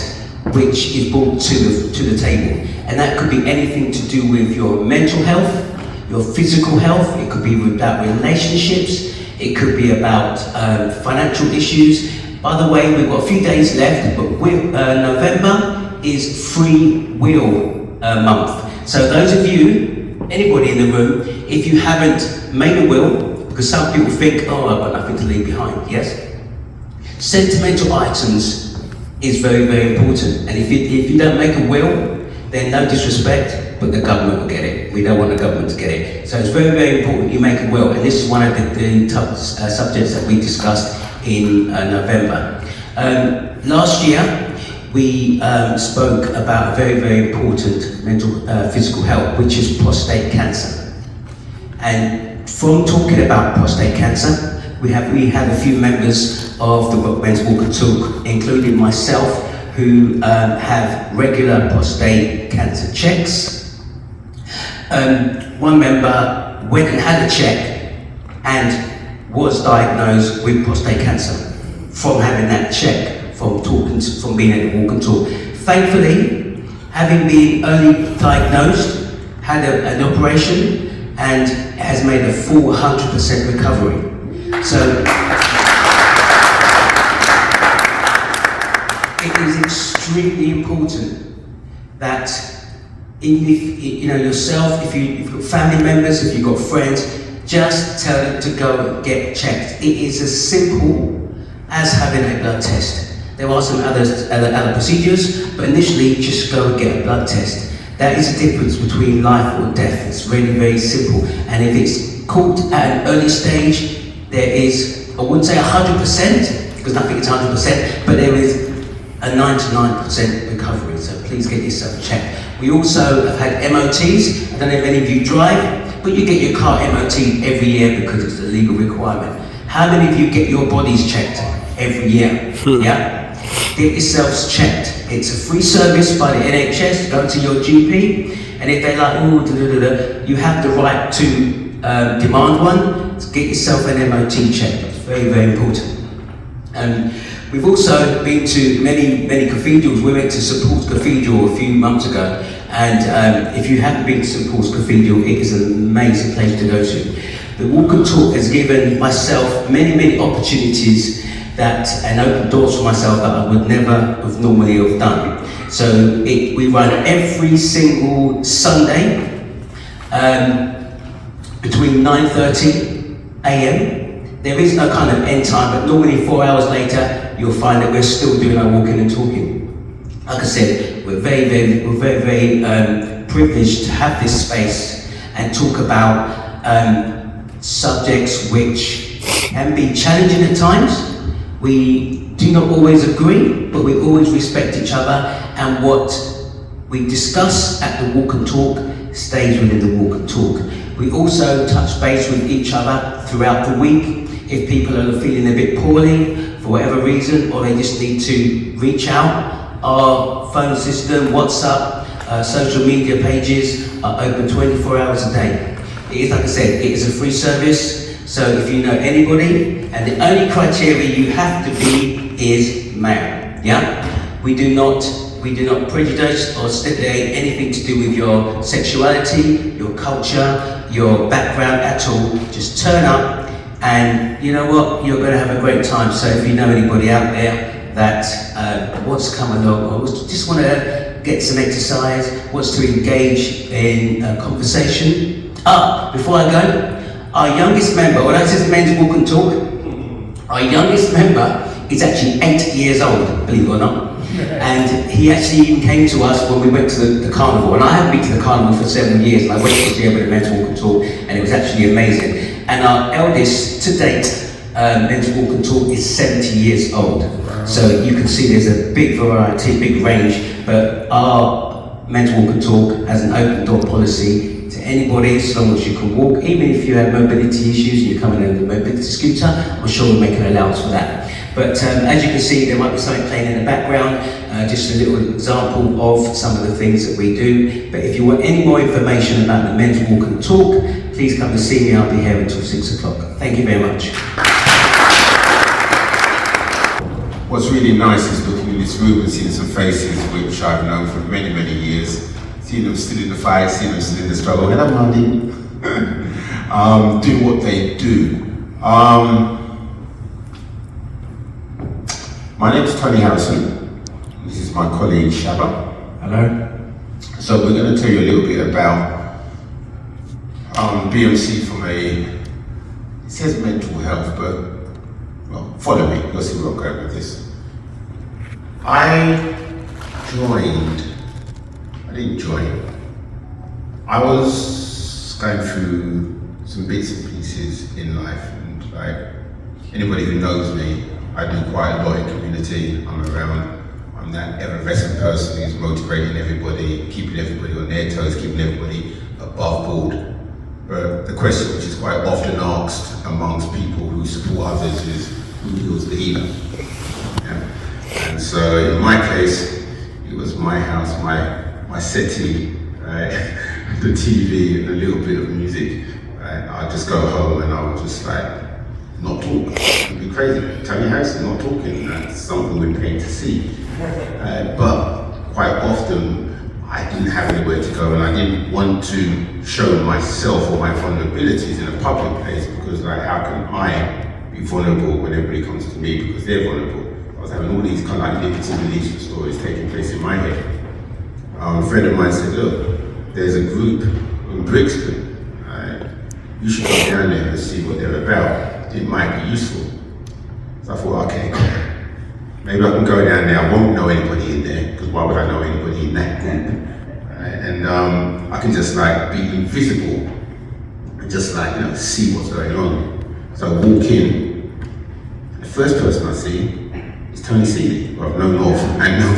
which is brought to the table. And that could be anything to do with your mental health, your physical health, it could be about relationships, it could be about financial issues. By the way, we've got a few days left, but November is Free Will Month. So those of you, anybody in the room, if you haven't made a will, because some people think, oh, I've got nothing to leave behind, yes? Sentimental items is very, very important. And if you don't make a will, then no disrespect, but the government will get it. We don't want the government to get it. So it's very, very important you make a will. And this is one of the top subjects that we discussed in November. Last year, we spoke about a very, very important physical health, which is prostate cancer. And from talking about prostate cancer, we have a few members of the Men's Walk and Talk, including myself, who have regular prostate cancer checks. One member went and had a check and was diagnosed with prostate cancer from having that check, from being able to walk and talk. Thankfully, having been early diagnosed, had an operation and has made a full 100% recovery. So it is extremely important that even if you know yourself, if you've got family members, if you've got friends, just tell them to go and get checked. It is as simple as having a blood test. There are some other procedures, but initially just go and get a blood test. That is the difference between life or death. It's really very simple. And if it's caught at an early stage, there is, I wouldn't say 100%, because nothing is 100%, but there is a 99% recovery. So please get yourself checked. We also have had MOTs. I don't know if any of you drive, but you get your car MOT every year because it's a legal requirement. How many of you get your bodies checked every year? Yeah? Get yourselves checked. It's a free service by the NHS. Go to your GP, and if they're like, oh, you have the right to demand one. So get yourself an MOT check. It's very, very important. We've also been to many cathedrals. We went to St Paul's Cathedral a few months ago, and if you haven't been to St Paul's Cathedral, it is an amazing place to go to. The Walk and Talk has given myself many opportunities and opened doors for myself that I would never have normally have done. So we run every single Sunday between 9:30 a.m. There is no kind of end time, but normally 4 hours later, you'll find that we're still doing our walking and talking. Like I said, we're very privileged to have this space and talk about subjects which can be challenging at times. We do not always agree, but we always respect each other, and what we discuss at the Walk and Talk stays within the Walk and Talk. We also touch base with each other throughout the week. If people are feeling a bit poorly for whatever reason, or they just need to reach out, our phone system, WhatsApp, social media pages are open 24 hours a day. It is, like I said, it is a free service. So if you know anybody, and the only criteria you have to be is male. Yeah, we do not prejudice or stipulate anything to do with your sexuality, your culture, your background at all. Just turn up, and you know what? You're going to have a great time. So if you know anybody out there that wants to come along or just want to get some exercise, wants to engage in a conversation. Before I go, our youngest member, well, that says Men's Walk and Talk, our youngest member is actually 8 years old, believe it or not. And he actually even came to us when we went to the carnival. And I haven't been to the carnival for 7 years, and I went this year with the Men's Walk and Talk, and it was actually amazing. And our eldest to date, Men's Walk and Talk, is 70 years old. Wow. So you can see there's a big variety, big range, but our Men's Walk and Talk has an open door policy to anybody, as long as you can walk. Even if you have mobility issues and you're coming in with a mobility scooter, I'm sure we'll make an allowance for that. But as you can see, there might be something playing in the background, just a little example of some of the things that we do. But if you want any more information about the Men's Walk and Talk, please come and see me. I'll be here until 6 o'clock. Thank you very much. what's really nice is looking in this room and seeing some faces which I've known for many, many years, seeing them still in the fight, seeing them still in the struggle. Hello, Mandy. Do what they do. My name is Tony Harrison. This is my colleague Shaba. Hello. So we're going to tell you a little bit about BMC from it says mental health, but well, follow me, you'll see where I'm going with this. I didn't join. I was going through some bits and pieces in life, and like anybody who knows me, I do quite a lot in community. I'm that effervescent person who's motivating everybody, keeping everybody on their toes, keeping everybody above board. But the question which is quite often asked amongst people who support others is, who heals the healer? Yeah. And so in my case, it was my house, my settee, the TV and a little bit of music. I'd just go home and I would just like not talk. It'd be crazy. Tony Harrison not talking, that's something we're paying to see. But quite often I didn't have anywhere to go and I didn't want to show myself or my vulnerabilities in a public place because like how can I be vulnerable when everybody comes to me because they're vulnerable? I was having all these kind of like liberty relief stories taking place in my head. A friend of mine said, look, there's a group in Brixton, you should go down there and see what they're about. It might be useful. So I thought, okay, maybe I can go down there. I won't know anybody in there, because why would I know anybody in that group? And I can just like be invisible and just like, see what's going on. So I walk in, the first person I see is Tony Seeley, who I've known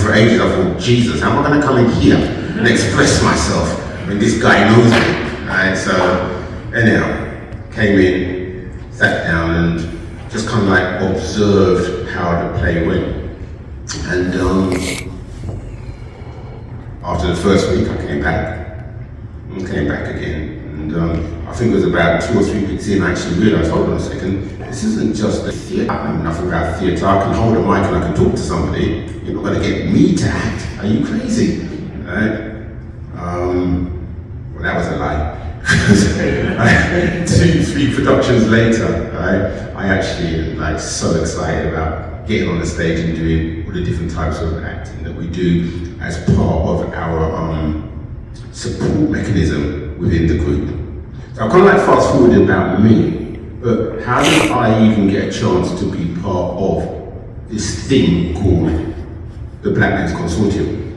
for ages. I thought, Jesus, how am I going to come in here and express myself when this guy knows me? Right? So anyhow, came in, sat down and just kind of like observed how the play went. And after the first week I came back again. And I think it was about 2 or 3 weeks in I actually realised, hold on a second, this isn't just a theatre. I know nothing about theatre. I can hold a mic and I can talk to somebody. You're not going to get me to act. Are you crazy? Right? Well, that was a lie. 2-3 productions later, right, I actually am like so excited about getting on the stage and doing all the different types of acting that we do as part of our support mechanism within the group. So I'm kind of like fast forwarded about me, but how did I even get a chance to be part of this thing called the Black Men's Consortium?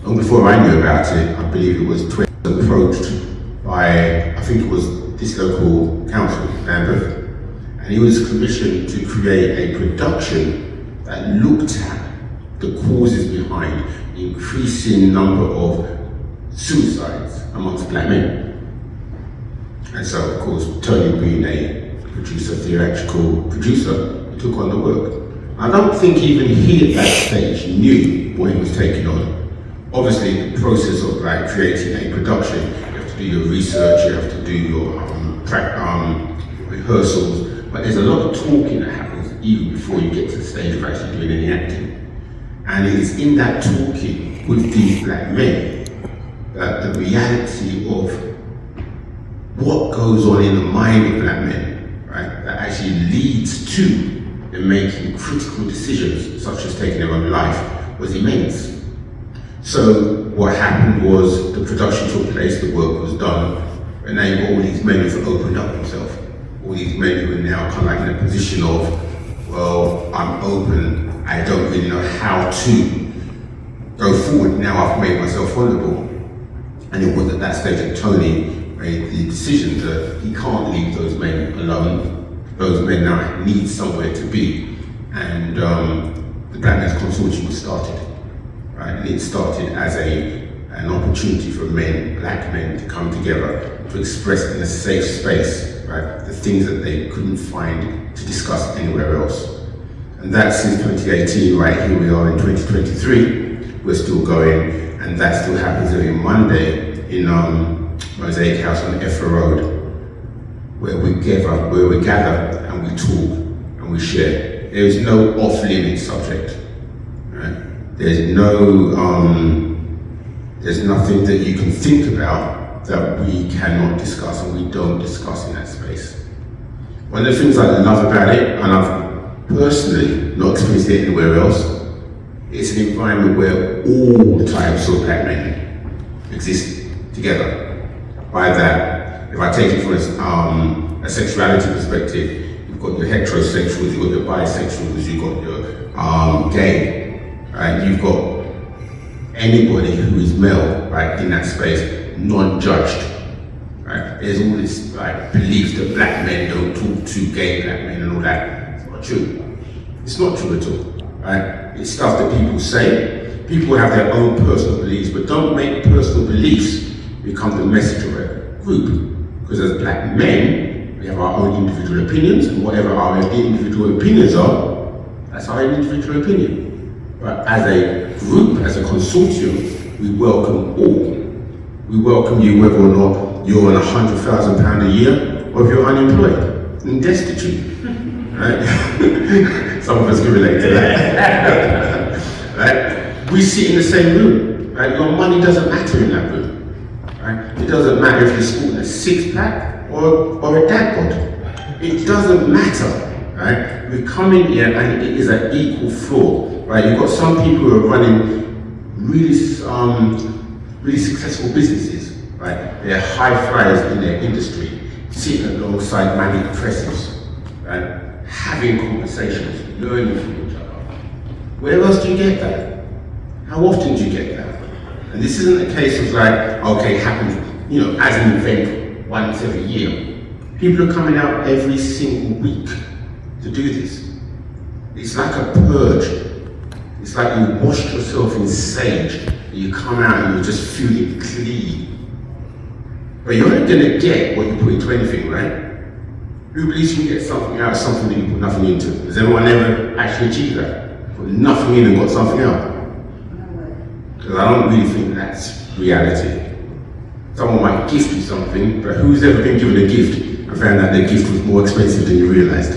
Long before I knew about it, I believe it was approached by, I think it was this local council, Lambeth, and he was commissioned to create a production that looked at the causes behind the increasing number of suicides amongst black men. And so, of course, Tony being a producer, theatrical producer, took on the work. I don't think even he at that stage knew what he was taking on. Obviously, the process of like creating a production, you have to do your research, you have to do your rehearsals, but there's a lot of talking that happens even before you get to the stage of actually doing any acting. And it is in that talking with these black men that the reality of what goes on in the mind of black men, right, that actually leads to them making critical decisions, such as taking their own life, was immense. So what happened was the production took place, the work was done, and now you've got all these men who've opened up themselves. All these men who are now kind of like in a position of, well, I'm open, I don't really know how to go forward, now I've made myself vulnerable. And it was at that stage that Tony made the decision that he can't leave those men alone. Those men now need somewhere to be. And the Black Men's Consortium was started. Right? And it started as an opportunity for men, black men, to come together to express in a safe space, right, the things that they couldn't find to discuss anywhere else. And that since 2018, right, here we are in 2023, we're still going, and that still happens every Monday in Mosaic House on Effa Road, where we gather and we talk and we share. there is no off-limit subject. Right? There's nothing that you can think about that we cannot discuss and we don't discuss in that space. One of the things I love about it, and I've personally not experienced it anywhere else, it's an environment where all types of black men exist together. By that, if I take it from a sexuality perspective, you've got your heterosexuals, you've got your bisexuals, you've got your gay, right? You've got anybody who is male, right, in that space, non-judged, right? There's all this like belief that black men don't talk to gay black men and all that. It's not true. It's not true at all, right? It's stuff that people say. People have their own personal beliefs, but don't make personal beliefs become the message of a group. Because as black men, we have our own individual opinions, and whatever our individual opinions are, that's our individual opinion. But as a group, as a consortium, we welcome all. We welcome you whether or not you're on £100,000 a year, or if you're unemployed and destitute. Right? Some of us can relate to that. Right? We sit in the same room. Right? Your money doesn't matter in that room. Right? It doesn't matter if you're sporting a six-pack or a dad bod. It doesn't matter. Right? We come in here and it is an equal floor. Right? You've got some people who are running really successful businesses. Right? They're high flyers in their industry, sitting alongside manic depressives, right? Having conversations, learning from each other. Where else do you get that? How often do you get that? And this isn't a case of like, okay, it happens, you know, as an event once every year. People are coming out every single week to do this. It's like a purge. It's like you washed yourself in sage, and you come out and you're just feeling clean. But you're not going to get what you put into anything, right? Who believes you can get something out of something that you put nothing into? Has anyone ever actually achieved that? Put nothing in and got something out? Because I don't really think that's reality. Someone might gift you something, but who's ever been given a gift and found that their gift was more expensive than you realized?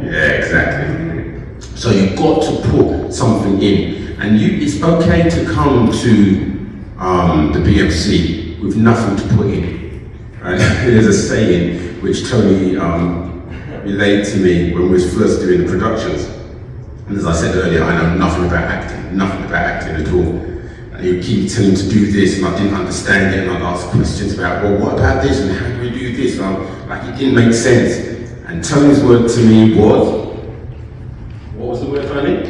Yeah, exactly. So you've got to put something in. And it's okay to come to the BMC with nothing to put in. Right? There's a saying which Tony relayed to me when we was first doing the productions. And as I said earlier, I know nothing about acting at all. And he would keep telling me to do this, and I didn't understand it, and I'd ask questions about, well, what about this, and how do we do this? And I'm like, it didn't make sense. And Tony's word to me was, what was the word, Tony?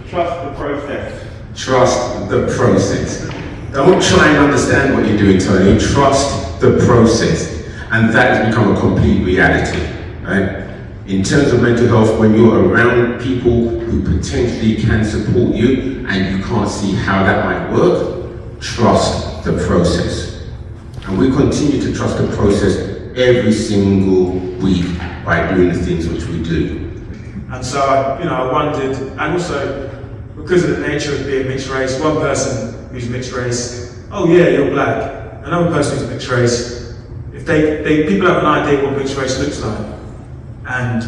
Trust the process. Trust the process. Don't try and understand what you're doing, Tony. Trust the process. And that has become a complete reality, right? In terms of mental health, when you're around people who potentially can support you and you can't see how that might work, trust the process. And we continue to trust the process every single week by doing the things which we do. And so, I wondered, and also, because of the nature of being mixed race, one person who's mixed race, oh yeah, you're black. Another person who's mixed race, if people have an idea what mixed race looks like. And,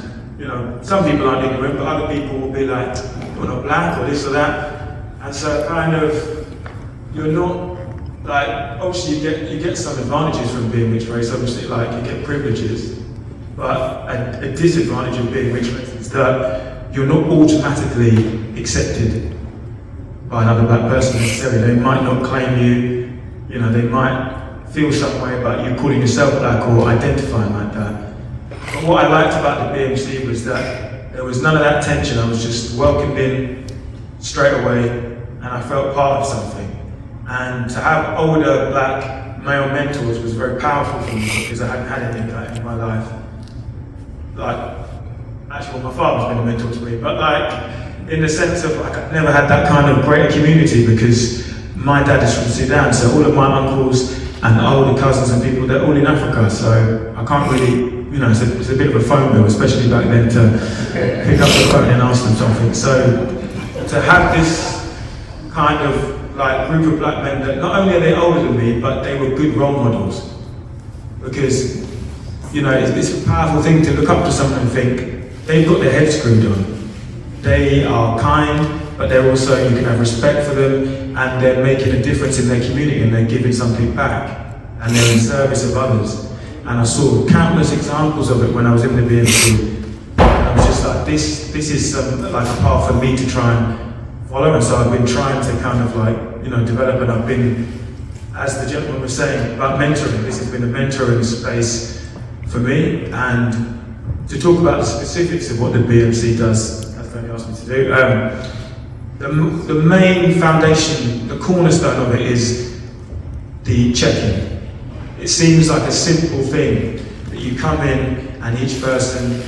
some people aren't ignorant, but other people will be like, you're not black or this or that. And so kind of, you're not, like, obviously you get some advantages from being mixed race, obviously, like you get privileges. But a disadvantage of being mixed race is that you're not automatically accepted by another black person necessarily. They might not claim you, they might feel some way about you calling yourself black or identifying like that. But what I liked about the BMC was that there was none of that tension. I was just welcomed in straight away and I felt part of something. And to have older black male mentors was very powerful for me because I hadn't had any of that in my life. Actually, my father's been a mentor to me, but in the sense of I've never had that kind of greater community because my dad is from Sudan, so all of my uncles and older cousins and people, they're all in Africa, so I can't really, it's a bit of a phone bill, especially back then, to pick up the phone and ask them something. So to have this kind of group of black men that not only are they older than me, but they were good role models. Because, it's a powerful thing to look up to someone and think, they've got their heads screwed on. They are kind, but they're also, you can have respect for them, and they're making a difference in their community, and they're giving something back, and they're in service of others. And I saw countless examples of it when I was in the BMC. And I was just like, this is like a path for me to try and follow. And so I've been trying to kind of like, develop, and I've been, as the gentleman was saying, about mentoring. This has been a mentoring space for me. And to talk about the specifics of what the BMC does, as Tony asked me to do, the main foundation, the cornerstone of it is the check-in. It seems like a simple thing that you come in and each person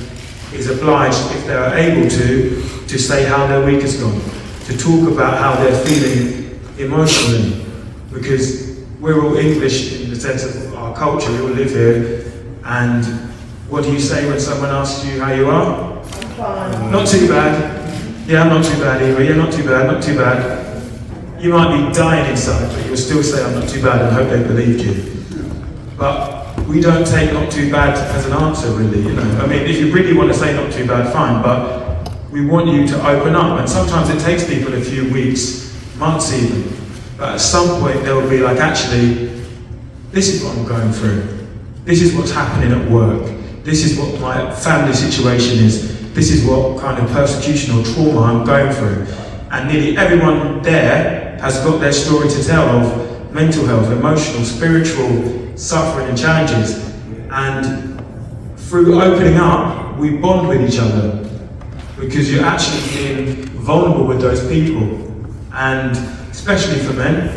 is obliged, if they are able to say how their week has gone, to talk about how they're feeling emotionally, because we're all English in the sense of our culture, we all live here, and what do you say when someone asks you how you are? Fine. Not too bad. Yeah, I'm not too bad either. Yeah, not too bad, not too bad. You might be dying inside, but you'll still say I'm not too bad and hope they believed you. But we don't take not too bad as an answer, really. I mean, if you really want to say not too bad, fine, but we want you to open up. And sometimes it takes people a few weeks, months even. But at some point they'll be like, actually, this is what I'm going through. This is what's happening at work. This is what my family situation is. This is what kind of persecution or trauma I'm going through. And nearly everyone there has got their story to tell of mental health, emotional, spiritual suffering and challenges. And through opening up, we bond with each other because you're actually being vulnerable with those people. And especially for men,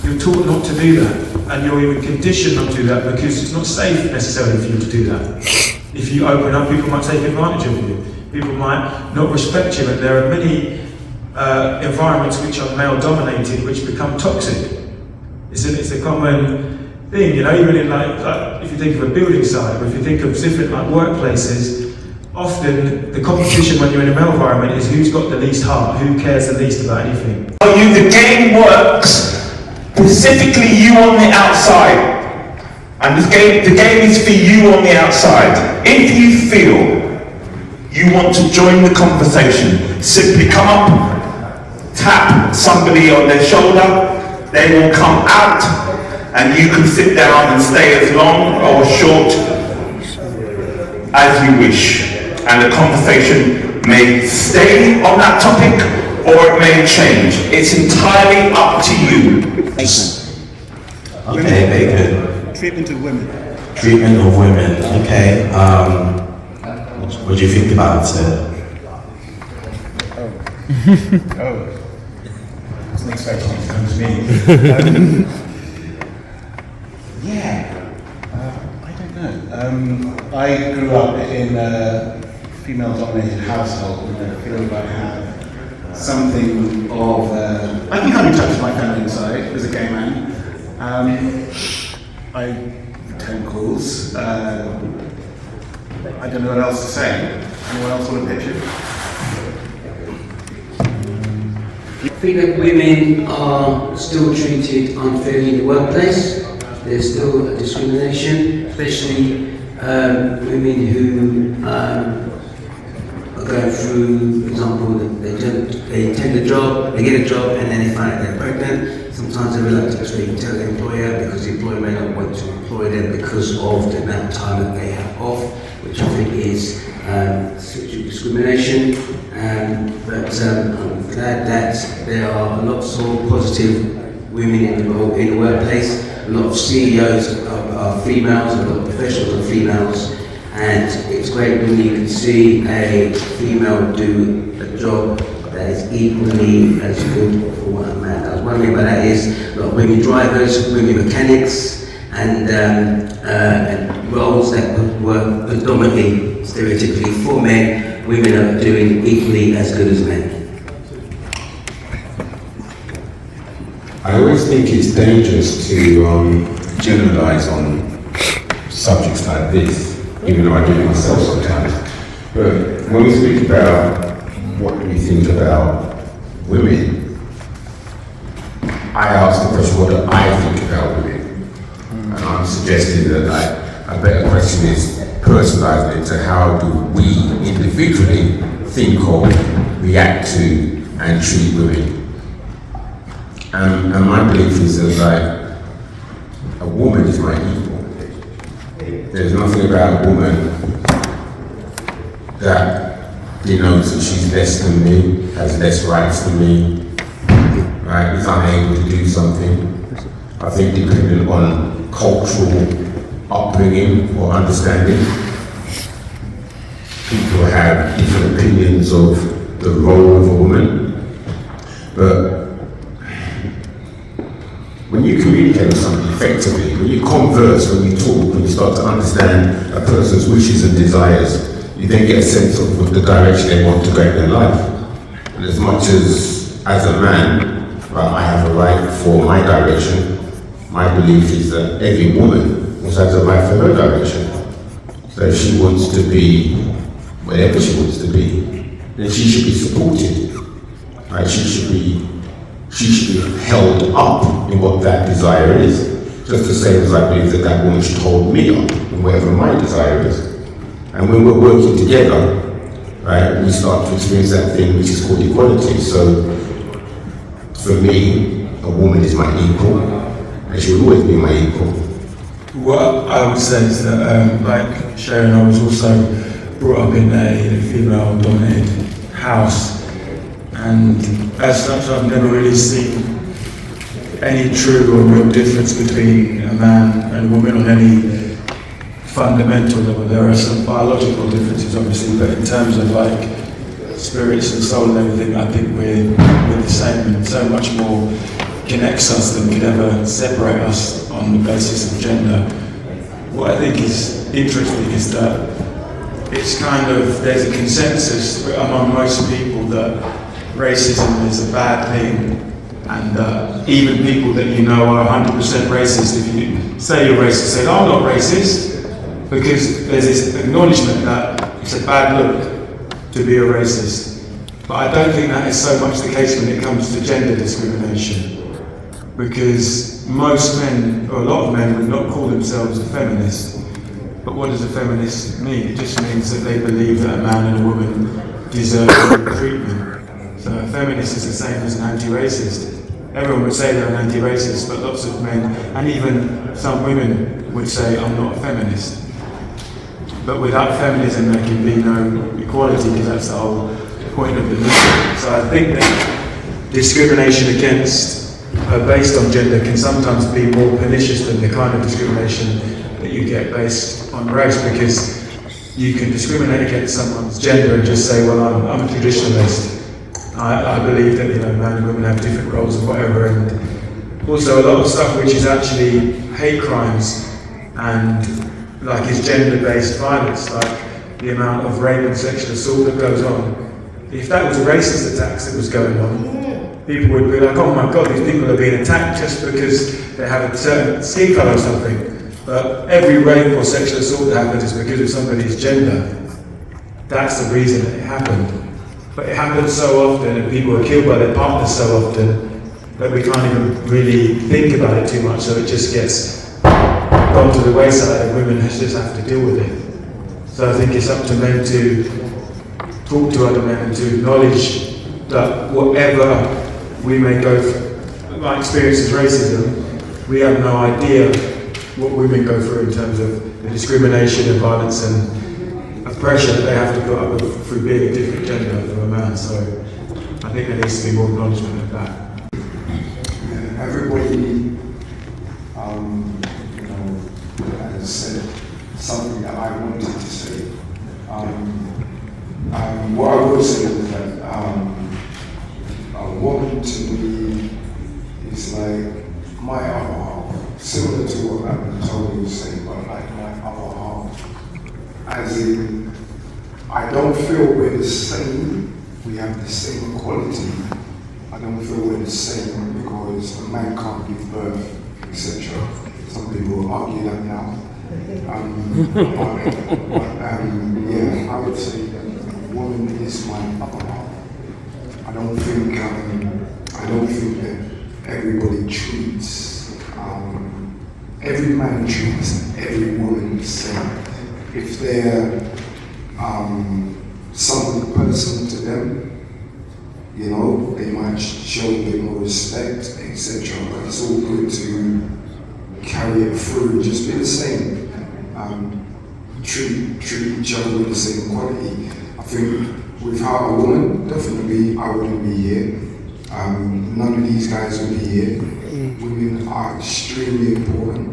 you're taught not to do that. And you're even conditioned not to do that because it's not safe necessarily for you to do that. If you open up, people might take advantage of you. People might not respect you, and there are many environments which are male-dominated which become toxic. It's a common thing, even in like if you think of a building site, or if you think of different like workplaces, often the competition when you're in a male environment is who's got the least heart, who cares the least about anything. The game works specifically you on the outside. And the game is for you on the outside. If you feel you want to join the conversation, simply come up, tap somebody on their shoulder, they will come out, and you can sit down and stay as long or short as you wish. And the conversation may stay on that topic, or it may change. It's entirely up to you. Okay, very good. Treatment of women. Treatment of women, okay. What do you think about it? Oh. I wasn't expecting it to come to me. I don't know. I grew up in a female-dominated household, and I feel like I have something of. I think I'm in touch with my feminine side as a gay man. I return calls. I don't know what else to say. Anyone else want to pitch it? I think that women are still treated unfairly in the workplace. There's still discrimination, especially women who are going through, for example, they take a job, they get a job, and then they find out they're pregnant. Sometimes they're reluctant to even tell the employer because the employer may not want to employ them because of the amount of time that they have off, which I think is sexual discrimination. But I'm glad that there are lots of positive women in the workplace. A lot of CEOs are females, a lot of professionals are females, and it's great when you can see a female do a job that is equally as good for a man. One thing about that is a lot of women drivers, women mechanics, and roles that were predominantly, stereotypically for men, women are doing equally as good as men. I always think it's dangerous to generalize on subjects like this, even though I do it myself sometimes. But when we speak about what do we think about women, I ask the question, what do I think about women? And I'm suggesting that a better question is, personalize it to how do we individually think of, react to, and treat women. And my belief is that like, a woman is my equal. There's nothing about a woman that denotes that she's less than me, has less rights than me, right, is unable to do something. I think depending on cultural upbringing or understanding, people have different opinions of the role of a woman. But when you communicate with somebody effectively, when you converse, when you talk, when you start to understand a person's wishes and desires, you then get a sense of the direction they want to go in their life. And as much as a man, I have a right for my direction, my belief is that every woman also has a right for her direction. So if she wants to be whatever she wants to be, then she should be supported. Right? She should be held up in what that desire is. Just the same as I believe that that woman should hold me up in whatever my desire is. And when we're working together, right, we start to experience that thing which is called equality. So for me, a woman is my equal, and she will always be my equal. What I would say is that, like Sharon, I was also brought up in a female-dominated house, and as such, I've never really seen any true or real difference between a man and a woman on any fundamental level. There are some biological differences, obviously, but in terms of like spirits and soul and everything, I think we're the same, and so much more connects us than could ever separate us on the basis of gender. What I think is interesting is that it's kind of, there's a consensus among most people that racism is a bad thing, and even people that you know are 100% racist, if you say you're racist, say, "Oh, I'm not racist," because there's this acknowledgement that it's a bad look to be a racist. But I don't think that is so much the case when it comes to gender discrimination, because most men, or a lot of men, would not call themselves a feminist. But what does a feminist mean? It just means that they believe that a man and a woman deserve equal treatment. So a feminist is the same as an anti-racist. Everyone would say they're an anti-racist, but lots of men, and even some women, would say, "I'm not a feminist." But without feminism, there can be no equality, because that's the whole point of the movement. So I think that discrimination based on gender can sometimes be more pernicious than the kind of discrimination that you get based on race, because you can discriminate against someone's gender and just say, "Well, I'm a traditionalist. I believe that men and women have different roles and whatever," and also a lot of stuff which is actually hate crimes and like is gender-based violence, like the amount of rape and sexual assault that goes on. If that was a racist attacks that was going on, people would be like, "Oh my God, these people are being attacked just because they have a certain skin colour or something." But every rape or sexual assault that happens is because of somebody's gender. That's the reason it happened. But it happens so often, and people are killed by their partners so often, that we can't even really think about it too much, so it just gets gone to the wayside, and women just have to deal with it. So I think it's up to men to talk to other men and to acknowledge that whatever we may go through, my experience is racism, we have no idea what women go through in terms of the discrimination and violence and oppression that they have to put up with through being a different gender from a man. So I think there needs to be more acknowledgement of that. Everybody, has said something that I wanted to say. What I will say is that a woman to me is like my other half, similar to what Tony was saying, but like my other half. As in, I don't feel we're the same, we have the same quality. I don't feel we're the same because a man can't give birth, etc. Some people will argue that now. Yeah, I would say that a woman is my upper half. I don't think that everybody treats, every man treats every woman the same. if they're something personal to them, you know, they might show a bit more respect, etc. But it's all good to carry it through, just be the same. Treat each other with the same quality. I think without a woman, definitely I wouldn't be here. None of these guys would be here. Women are extremely important.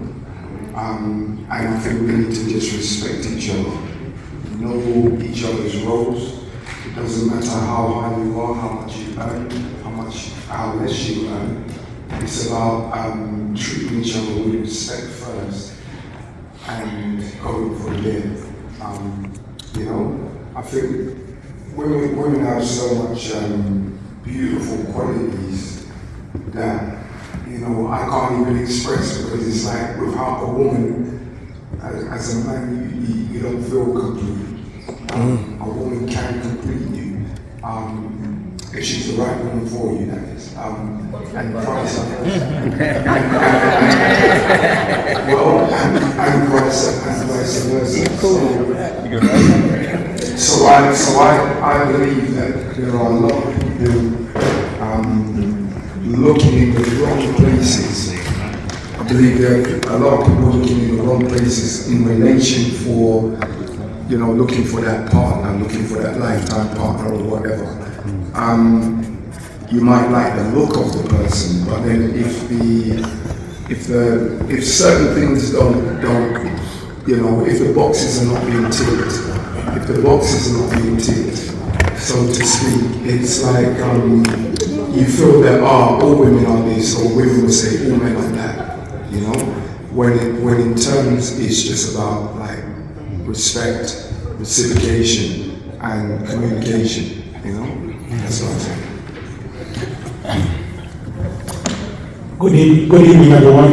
And I think we need to just respect each other, know each other's roles. It doesn't matter how high you are, how much you earn, how less you earn. It's about treating each other with respect first and going from there. You know, I think women have so much beautiful qualities that, you know, I can't even express, because it's like without a woman, as a man, you don't feel complete. A woman can complete you, if she's the right woman for you, that is. And vice versa. So I believe that there are a lot of people looking in the wrong places. I believe there are a lot of people looking in the wrong places in relation for, you know, looking for that partner, looking for that lifetime partner or whatever. You might like the look of the person, but then if certain things don't, you know, if the boxes are not being ticked, so to speak, it's like you feel that all women are this, or women will say all men are that, you know. When in terms it's just about like respect, reciprocation, and communication, you know. That's what I'm saying. Good evening, everyone.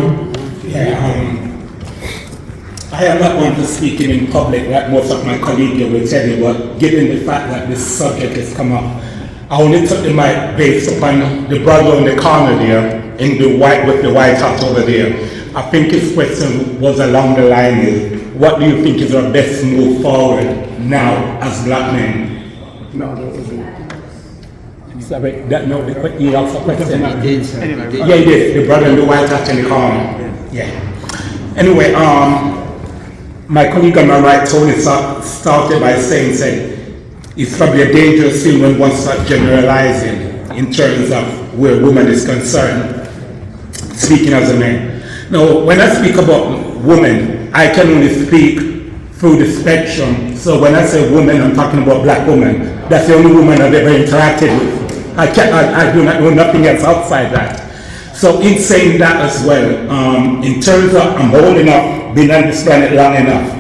I am not one for speaking in public like most of my colleagues will tell you, but given the fact that this subject has come up, I only took the mic based upon the brother in the corner there, in the white with the white hat over there. I think his question was along the line is, what do you think is our best move forward now as black men? No, sorry, you asked a question. Yeah, he did. The brother in the white hat in the corner. Yeah. Anyway, my colleague on my right, Tony, started by saying it's probably a dangerous thing when one starts generalizing in terms of where woman is concerned, speaking as a man. Now, when I speak about women, I can only speak through the spectrum. So when I say woman, I'm talking about black women. That's the only woman I've ever interacted with. I do not know nothing else outside that. So in saying that as well, in terms of, I'm old enough, been on this planet long enough,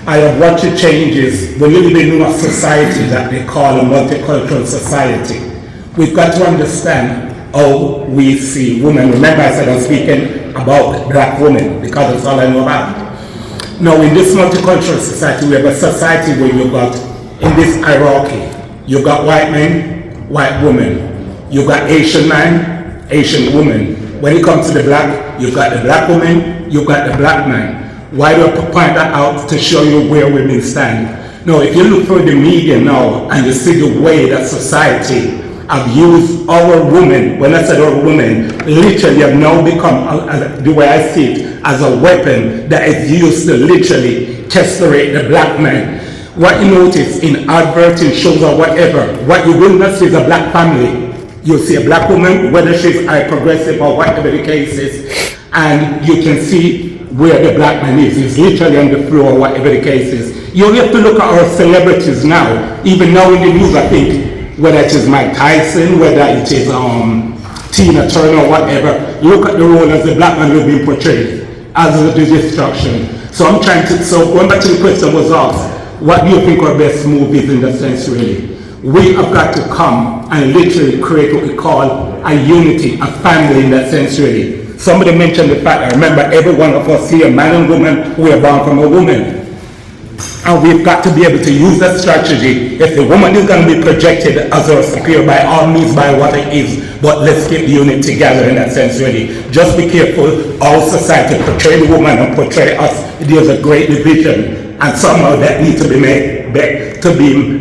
I have watched the changes. We're living in a society that they call a multicultural society. We've got to understand how we see women. Remember I said I'm speaking about black women because that's all I know about. Now in this multicultural society, we have a society where you've got, in this hierarchy, you've got white men, white women. You've got Asian man, Asian woman. When it comes to the black, you've got the black woman, you've got the black man. Why do I point that out? To show you where women stand. Now, if you look through the media now and you see the way that society have used our women, when I said our women, literally have now become, the way I see it, as a weapon that is used to literally castrate the black man. What you notice in adverts, in shows or whatever, what you will not see is a black family. You'll see a black woman, whether she's progressive or whatever the case is, and you can see where the black man is. He's literally on the floor, whatever the case is. You only have to look at our celebrities now, even now in the news, I think, whether it is Mike Tyson, whether it is Tina Turner, whatever. Look at the role as the black man who's been portrayed as the destruction. So I'm trying to, so going back to the question was asked, what do you think our best move is in that sense really? We have got to come and literally create what we call a unity, a family in that sense really. Somebody mentioned the fact that remember every one of us here, man and woman, we are born from a woman. And we've got to be able to use that strategy. If the woman is going to be projected as our superior, by all means, by what it is, but let's keep the unit together in that sense really. Just be careful, all society portray the woman and portray us. There's a great division and somehow that needs to be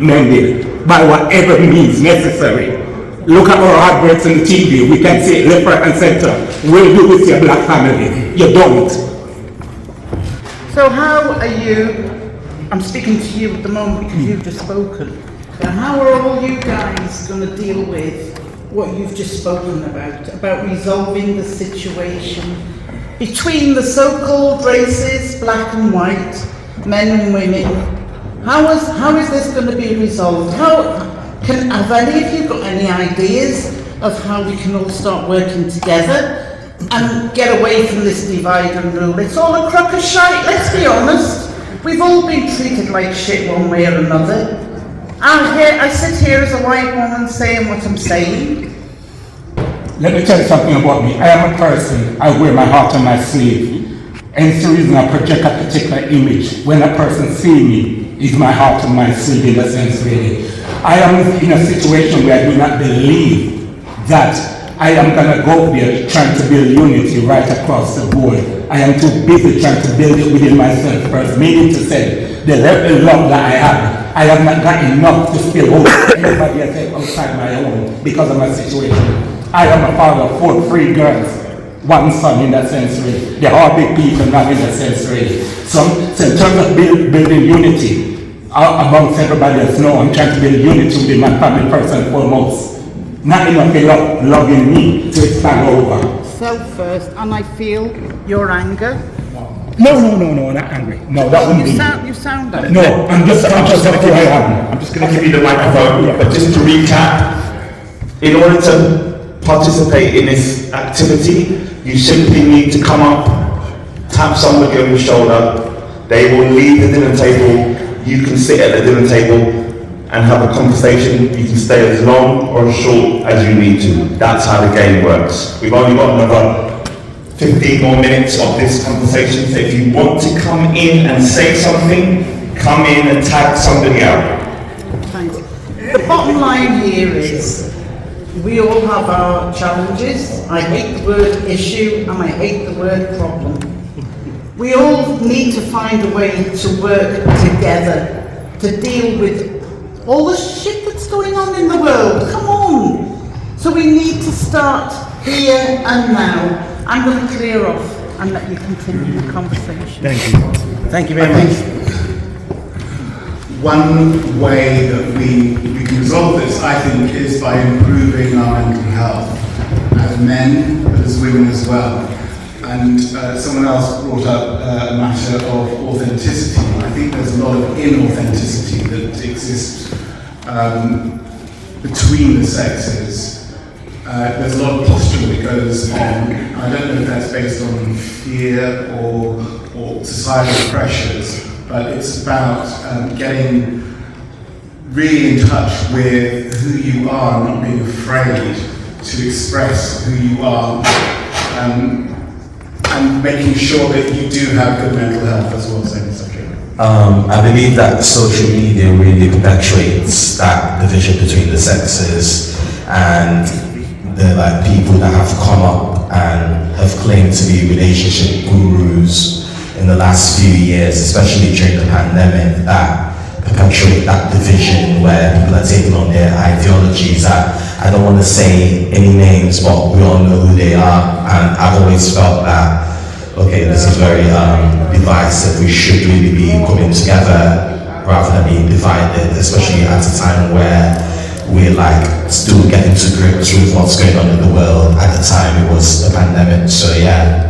mended by whatever means necessary. Look at our adverts on the TV. We can say left, right, and center. We'll do with your black family. You don't. So how are you, I'm speaking to you at the moment because you've just spoken, but how are all you guys going to deal with what you've just spoken about resolving the situation between the so-called races, black and white, men and women? How is this going to be resolved? Have any of you got any ideas of how we can all start working together and get away from this divide and rule? It's all a crock of shite, let's be honest. We've all been treated like shit one way or another. I sit here as a white woman saying what I'm saying. Let me tell you something about me. I am a person, I wear my heart on my sleeve. And it's the reason I project a particular image. When a person sees me, it's my heart on my sleeve in a sense really. I am in a situation where I do not believe that I am going to go there trying to build unity right across the board. I am too busy trying to build it within myself first. Meaning to say, the level of love that I have not got enough to spill over anybody else outside my own because of my situation. I am a father of 4 girls, 1 son in that sense really. They're all big people, not in that sense really. So in terms of building unity, amongst everybody else, no, I'm trying to build unity within my family first and foremost. Not enough loving me to expand over. Self first, and I feel your anger. No, not angry. No, that wouldn't be. You sound like No, I'm just conscious of who I am. I'm just going to give you the microphone, but just to recap, in order to participate in this activity, you simply need to come up, tap somebody on the shoulder, they will leave the dinner table, you can sit at the dinner table and have a conversation. You can stay as long or as short as you need to. That's how the game works. We've only got another 15 more minutes of this conversation, so if you want to come in and say something, come in and tag somebody out. Thanks. The bottom line here is, we all have our challenges. I hate the word issue and I hate the word problem. We all need to find a way to work together to deal with all the shit that's going on in the world. Come on! So we need to start here and now. I'm going to clear off and let you continue the conversation. Thank you. Thank you very much. One way that we can resolve this, I think, is by improving our mental health as men, but as women as well. And someone else brought up a matter of authenticity. I think there's a lot of inauthenticity that exists between the sexes. There's a lot of posture that goes on. I don't know if that's based on fear or societal pressures, but it's about getting really in touch with who you are, not being afraid to express who you are, and making sure that you do have good mental health as well. Same subject. I believe that social media really perpetuates that division between the sexes, and the people that have come up and have claimed to be relationship gurus in the last few years, especially during the pandemic, that perpetuate that division where people are taking on their ideologies. I don't want to say any names, but we all know who they are, and I've always felt that, okay, this is very divisive. We should really be coming together rather than being divided, especially at a time where we're still getting to grips with what's going on in the world. At the time it was the pandemic, so yeah,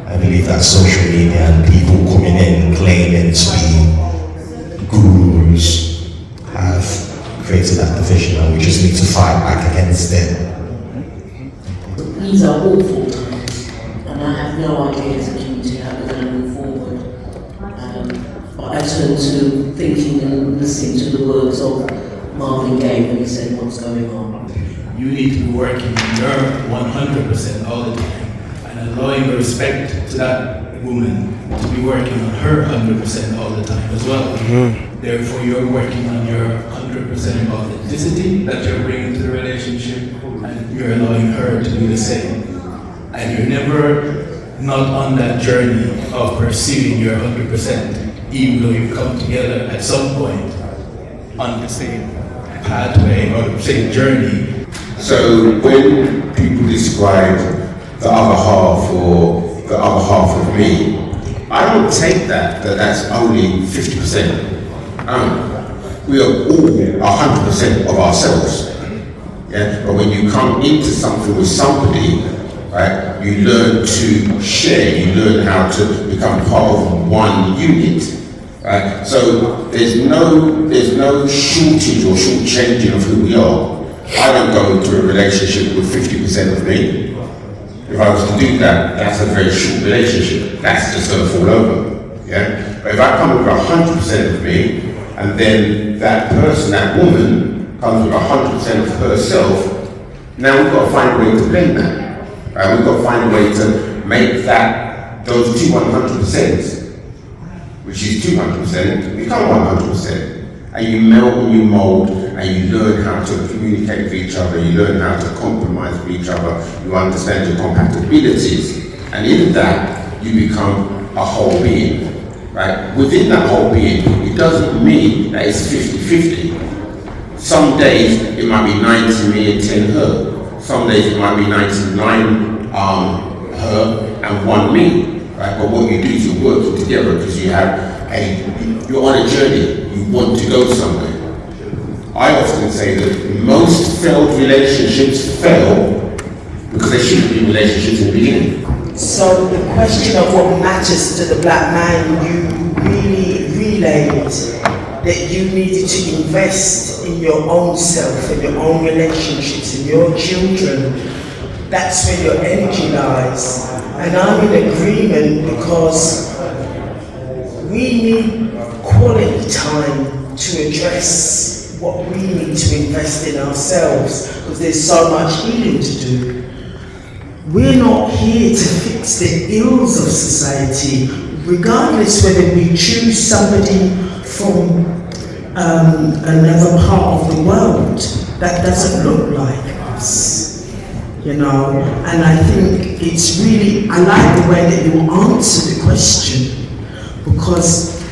I believe that social media and people coming in claiming to be gurus have created that division, and we just need to fight back against it. These are awful times, and I have no idea as a community how we're going to move forward. But I turn to thinking and listening to the words of Marvin Gaye when he said what's going on. You need to be working your 100% all the time and allowing the respect to that woman to be working on her 100% all the time as well. Therefore, you're working on your 100% authenticity that you're bringing to the relationship, and you're allowing her to do the same. And you're never not on that journey of pursuing your 100%. even though you've come together at some point on the same pathway or the same journey. So when people describe the other half or the other half of me, I don't take that's only 50%. We are all 100% of ourselves. Yeah? But when you come into something with somebody, right, you learn to share, you learn how to become part of one unit. Right? So there's no shortage or shortchanging of who we are. I don't go into a relationship with 50% of me. If I was to do that, that's a very short relationship. That's just going to fall over. Yeah? But if I come with 100% of me, and then that person, that woman, comes with 100% of herself, now we've got to find a way to blend that. Right? We've got to find a way to make those two 100%, which is 200%, become 100%. And you melt and you mold and you learn how to communicate with each other, you learn how to compromise with each other, you understand your compatibilities. And in that, you become a whole being. Right? Within that whole being, it doesn't mean that it's 50-50. Some days it might be 90 me and 10 her. Some days it might be 99 her and 1 me. Right? But what you do is you're working together because you're on a journey. You want to go somewhere. I often say that most failed relationships fail because they shouldn't be relationships in the beginning. So the question of what matters to the black man, you really relayed that you needed to invest in your own self, in your own relationships, in your children. That's where your energy lies. And I'm in agreement because we need quality time to address what we need to invest in ourselves because there's so much healing to do. We're not here to fix the ills of society, regardless whether we choose somebody from another part of the world that doesn't look like us, you know. And I think it's really, I like the way that you answer the question, because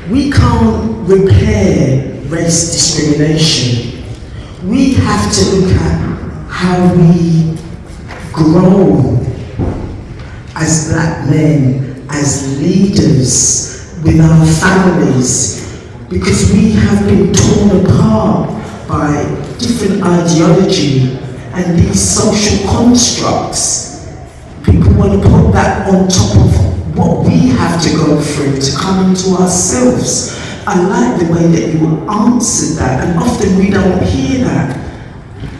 we can't repair race discrimination. We have to look at how we grow as black men, as leaders, with our families, because we have been torn apart by different ideology and these social constructs. People want to put that on top of what we have to go through to come into ourselves. I like the way that you answered that, and often we don't hear that.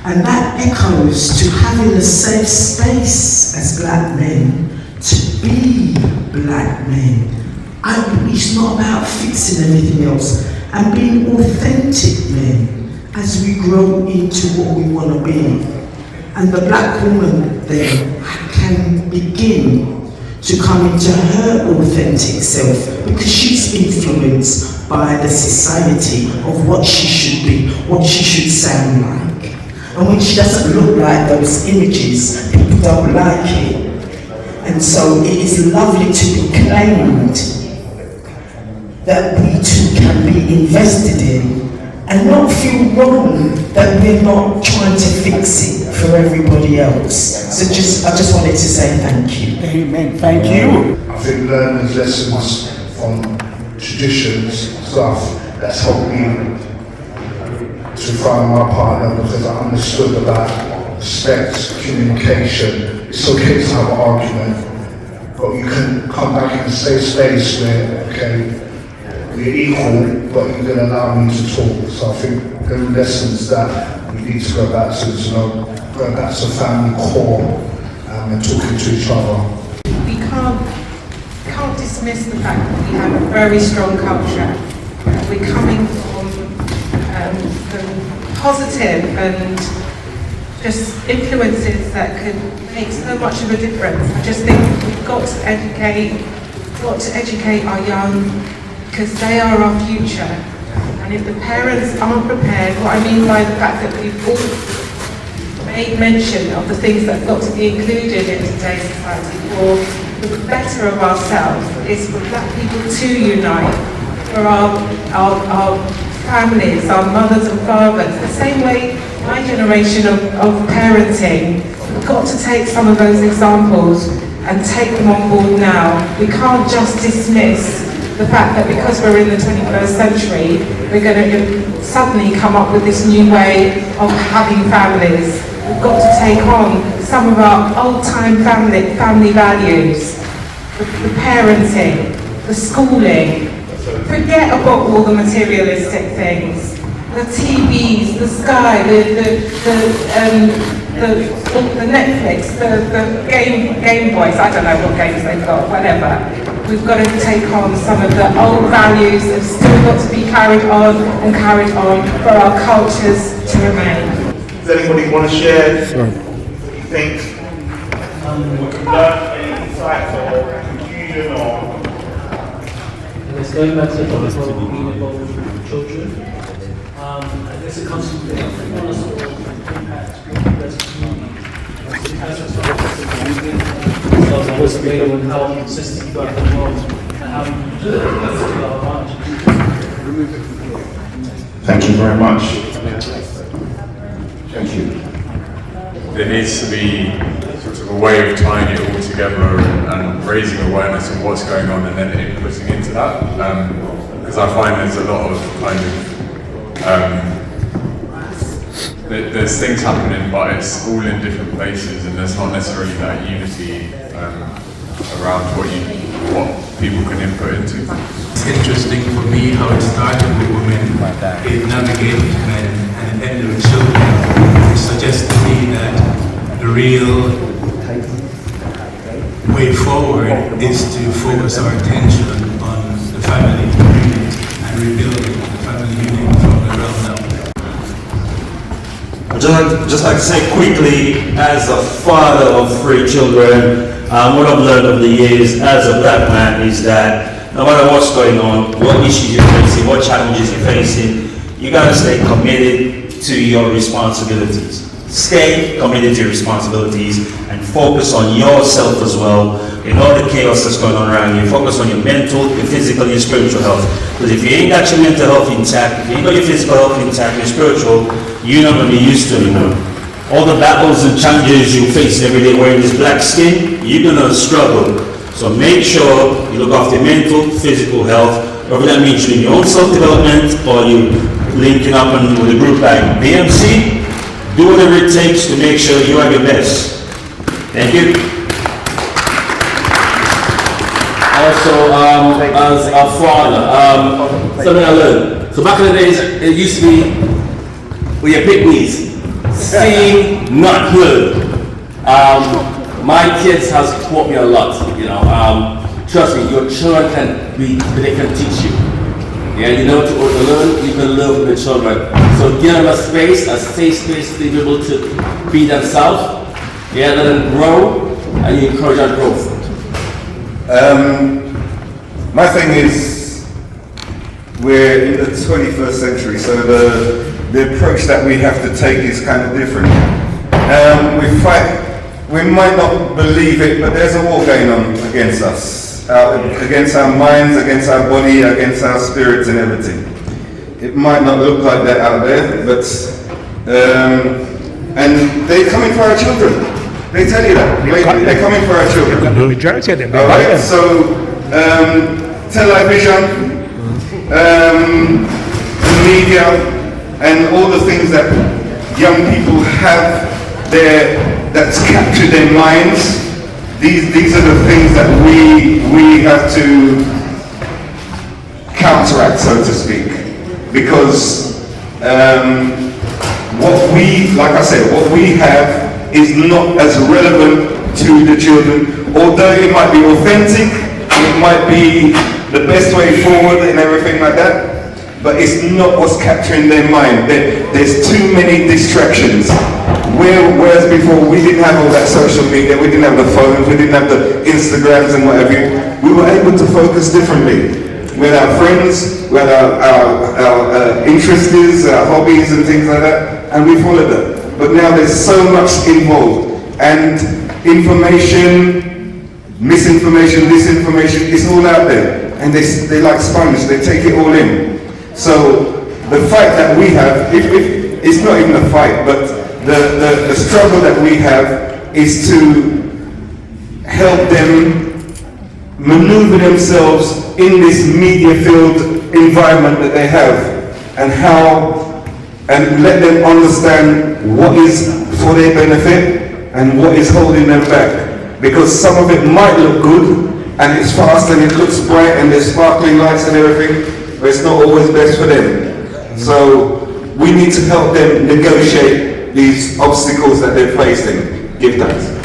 And that echoes to having a safe space as black men, to be black men. It's not about fixing anything else, and being authentic men as we grow into what we want to be. And the black woman then can begin to come into her authentic self, because she's influenced by the society of what she should be, what she should sound like. And when she doesn't look like those images, people don't like it. And so it is lovely to be claimed that we too can be invested in, and not feel wrong that we're not trying to fix it for everybody else. So I just wanted to say thank you. Amen. Thank you. I think learning lessons from traditions, stuff that's helped me to find my partner, because I understood about respect, communication. It's okay to have an argument, but you can come back in a safe space where, okay, we're equal, but you're going to allow me to talk. So I think there are lessons that we need to go back to, go back to family core and talking to each other. We can't dismiss the fact that we have a very strong culture. We're coming from positive and just influences that can make so much of a difference. I just think we've got to educate our young, because they are our future. And if the parents aren't prepared, what I mean by the fact that we've all made mention of the things that have got to be included in today's society for for the better of ourselves. It's for black people to unite, for our families, our mothers and fathers. The same way my generation of parenting, we've got to take some of those examples and take them on board now. We can't just dismiss the fact that because we're in the 21st century, we're going to suddenly come up with this new way of having families. We've got to take on some of our old-time family values, the parenting, the schooling. Forget about all the materialistic things, the TVs, the Sky, the Netflix, the Game Boys. I don't know what games they've got, whatever. We've got to take on some of the old values that have still got to be carried on for our cultures to remain. Does anybody want to share what you think? What you've learned, any insights or confusion or? Let's go back to the topic of being involved with children. I guess it comes from on a sort of impact as a community. It has what's available and how consistent you got the world and how you do it. That's our advantage. Thank you very much. Thank you. There needs to be sort of a way of tying it all together and raising awareness of what's going on and then inputting into that. Because I find there's a lot of kind of there's things happening, but it's all in different places, and there's not necessarily that unity around what people can input into. It's interesting for me how it started with women, it navigated men, and it ended with children. It suggests to me that the real way forward is to focus our attention on the family unit and rebuilding the family unit from the ground up. I'd just like to say quickly, as a father of 3 children, what I've learned over the years as a black man is that no matter what's going on, what issues you're facing, what challenges you're facing, you gotta stay committed to your responsibilities. Stay committed to your responsibilities and focus on yourself as well. In all the chaos that's going on around you, focus on your mental, your physical, your spiritual health. Because if you ain't got your mental health intact, if you ain't got your physical health intact, your spiritual, you're not going to be used to it anymore. All the battles and challenges you face every day wearing this black skin, you're going to struggle. So make sure you look after your mental, physical health, whether that means you're in your own self-development or you linking up with a group like BMC. Do whatever it takes to make sure you are your best. Thank you. Also, as a father, something I learned. So back in the days, it used to be with your pygmies, seen, not heard. My kids has taught me a lot. You know, trust me, your children they can teach you. Yeah, you know to learn, you can learn from the children. So give them a space, a safe space to be able to be themselves. Yeah, let them grow, and you encourage that growth. My thing is, we're in the 21st century, so the approach that we have to take is kind of different. We might not believe it, but there's a war going on against us, against our minds, against our body, against our spirits and everything. It might not look like that out there, but, and they're coming for our children. They tell you that. They're coming for our children. The majority of them. All right, so television, media, and all the things that young people have there that's captured their minds. These are the things that we have to counteract, so to speak, because like I said, what we have is not as relevant to the children, although it might be authentic, it might be the best way forward and everything like that, but it's not what's capturing their mind. There's too many distractions. Whereas before we didn't have all that social media, we didn't have the phones, we didn't have the Instagrams and whatever, we were able to focus differently with our friends, with our interests, our hobbies and things like that, and we followed them. But now there's so much involved, and information misinformation, disinformation, it's all out there. And they like sponge, they take it all in. So the fight that we have, if it's not even a fight, but the struggle that we have is to help them maneuver themselves in this media-filled environment that they have, and let them understand what is for their benefit and what is holding them back. Because some of it might look good, and it's fast and it looks bright and there's sparkling lights and everything, but it's not always best for them. So we need to help them negotiate these obstacles that they're facing. Give thanks.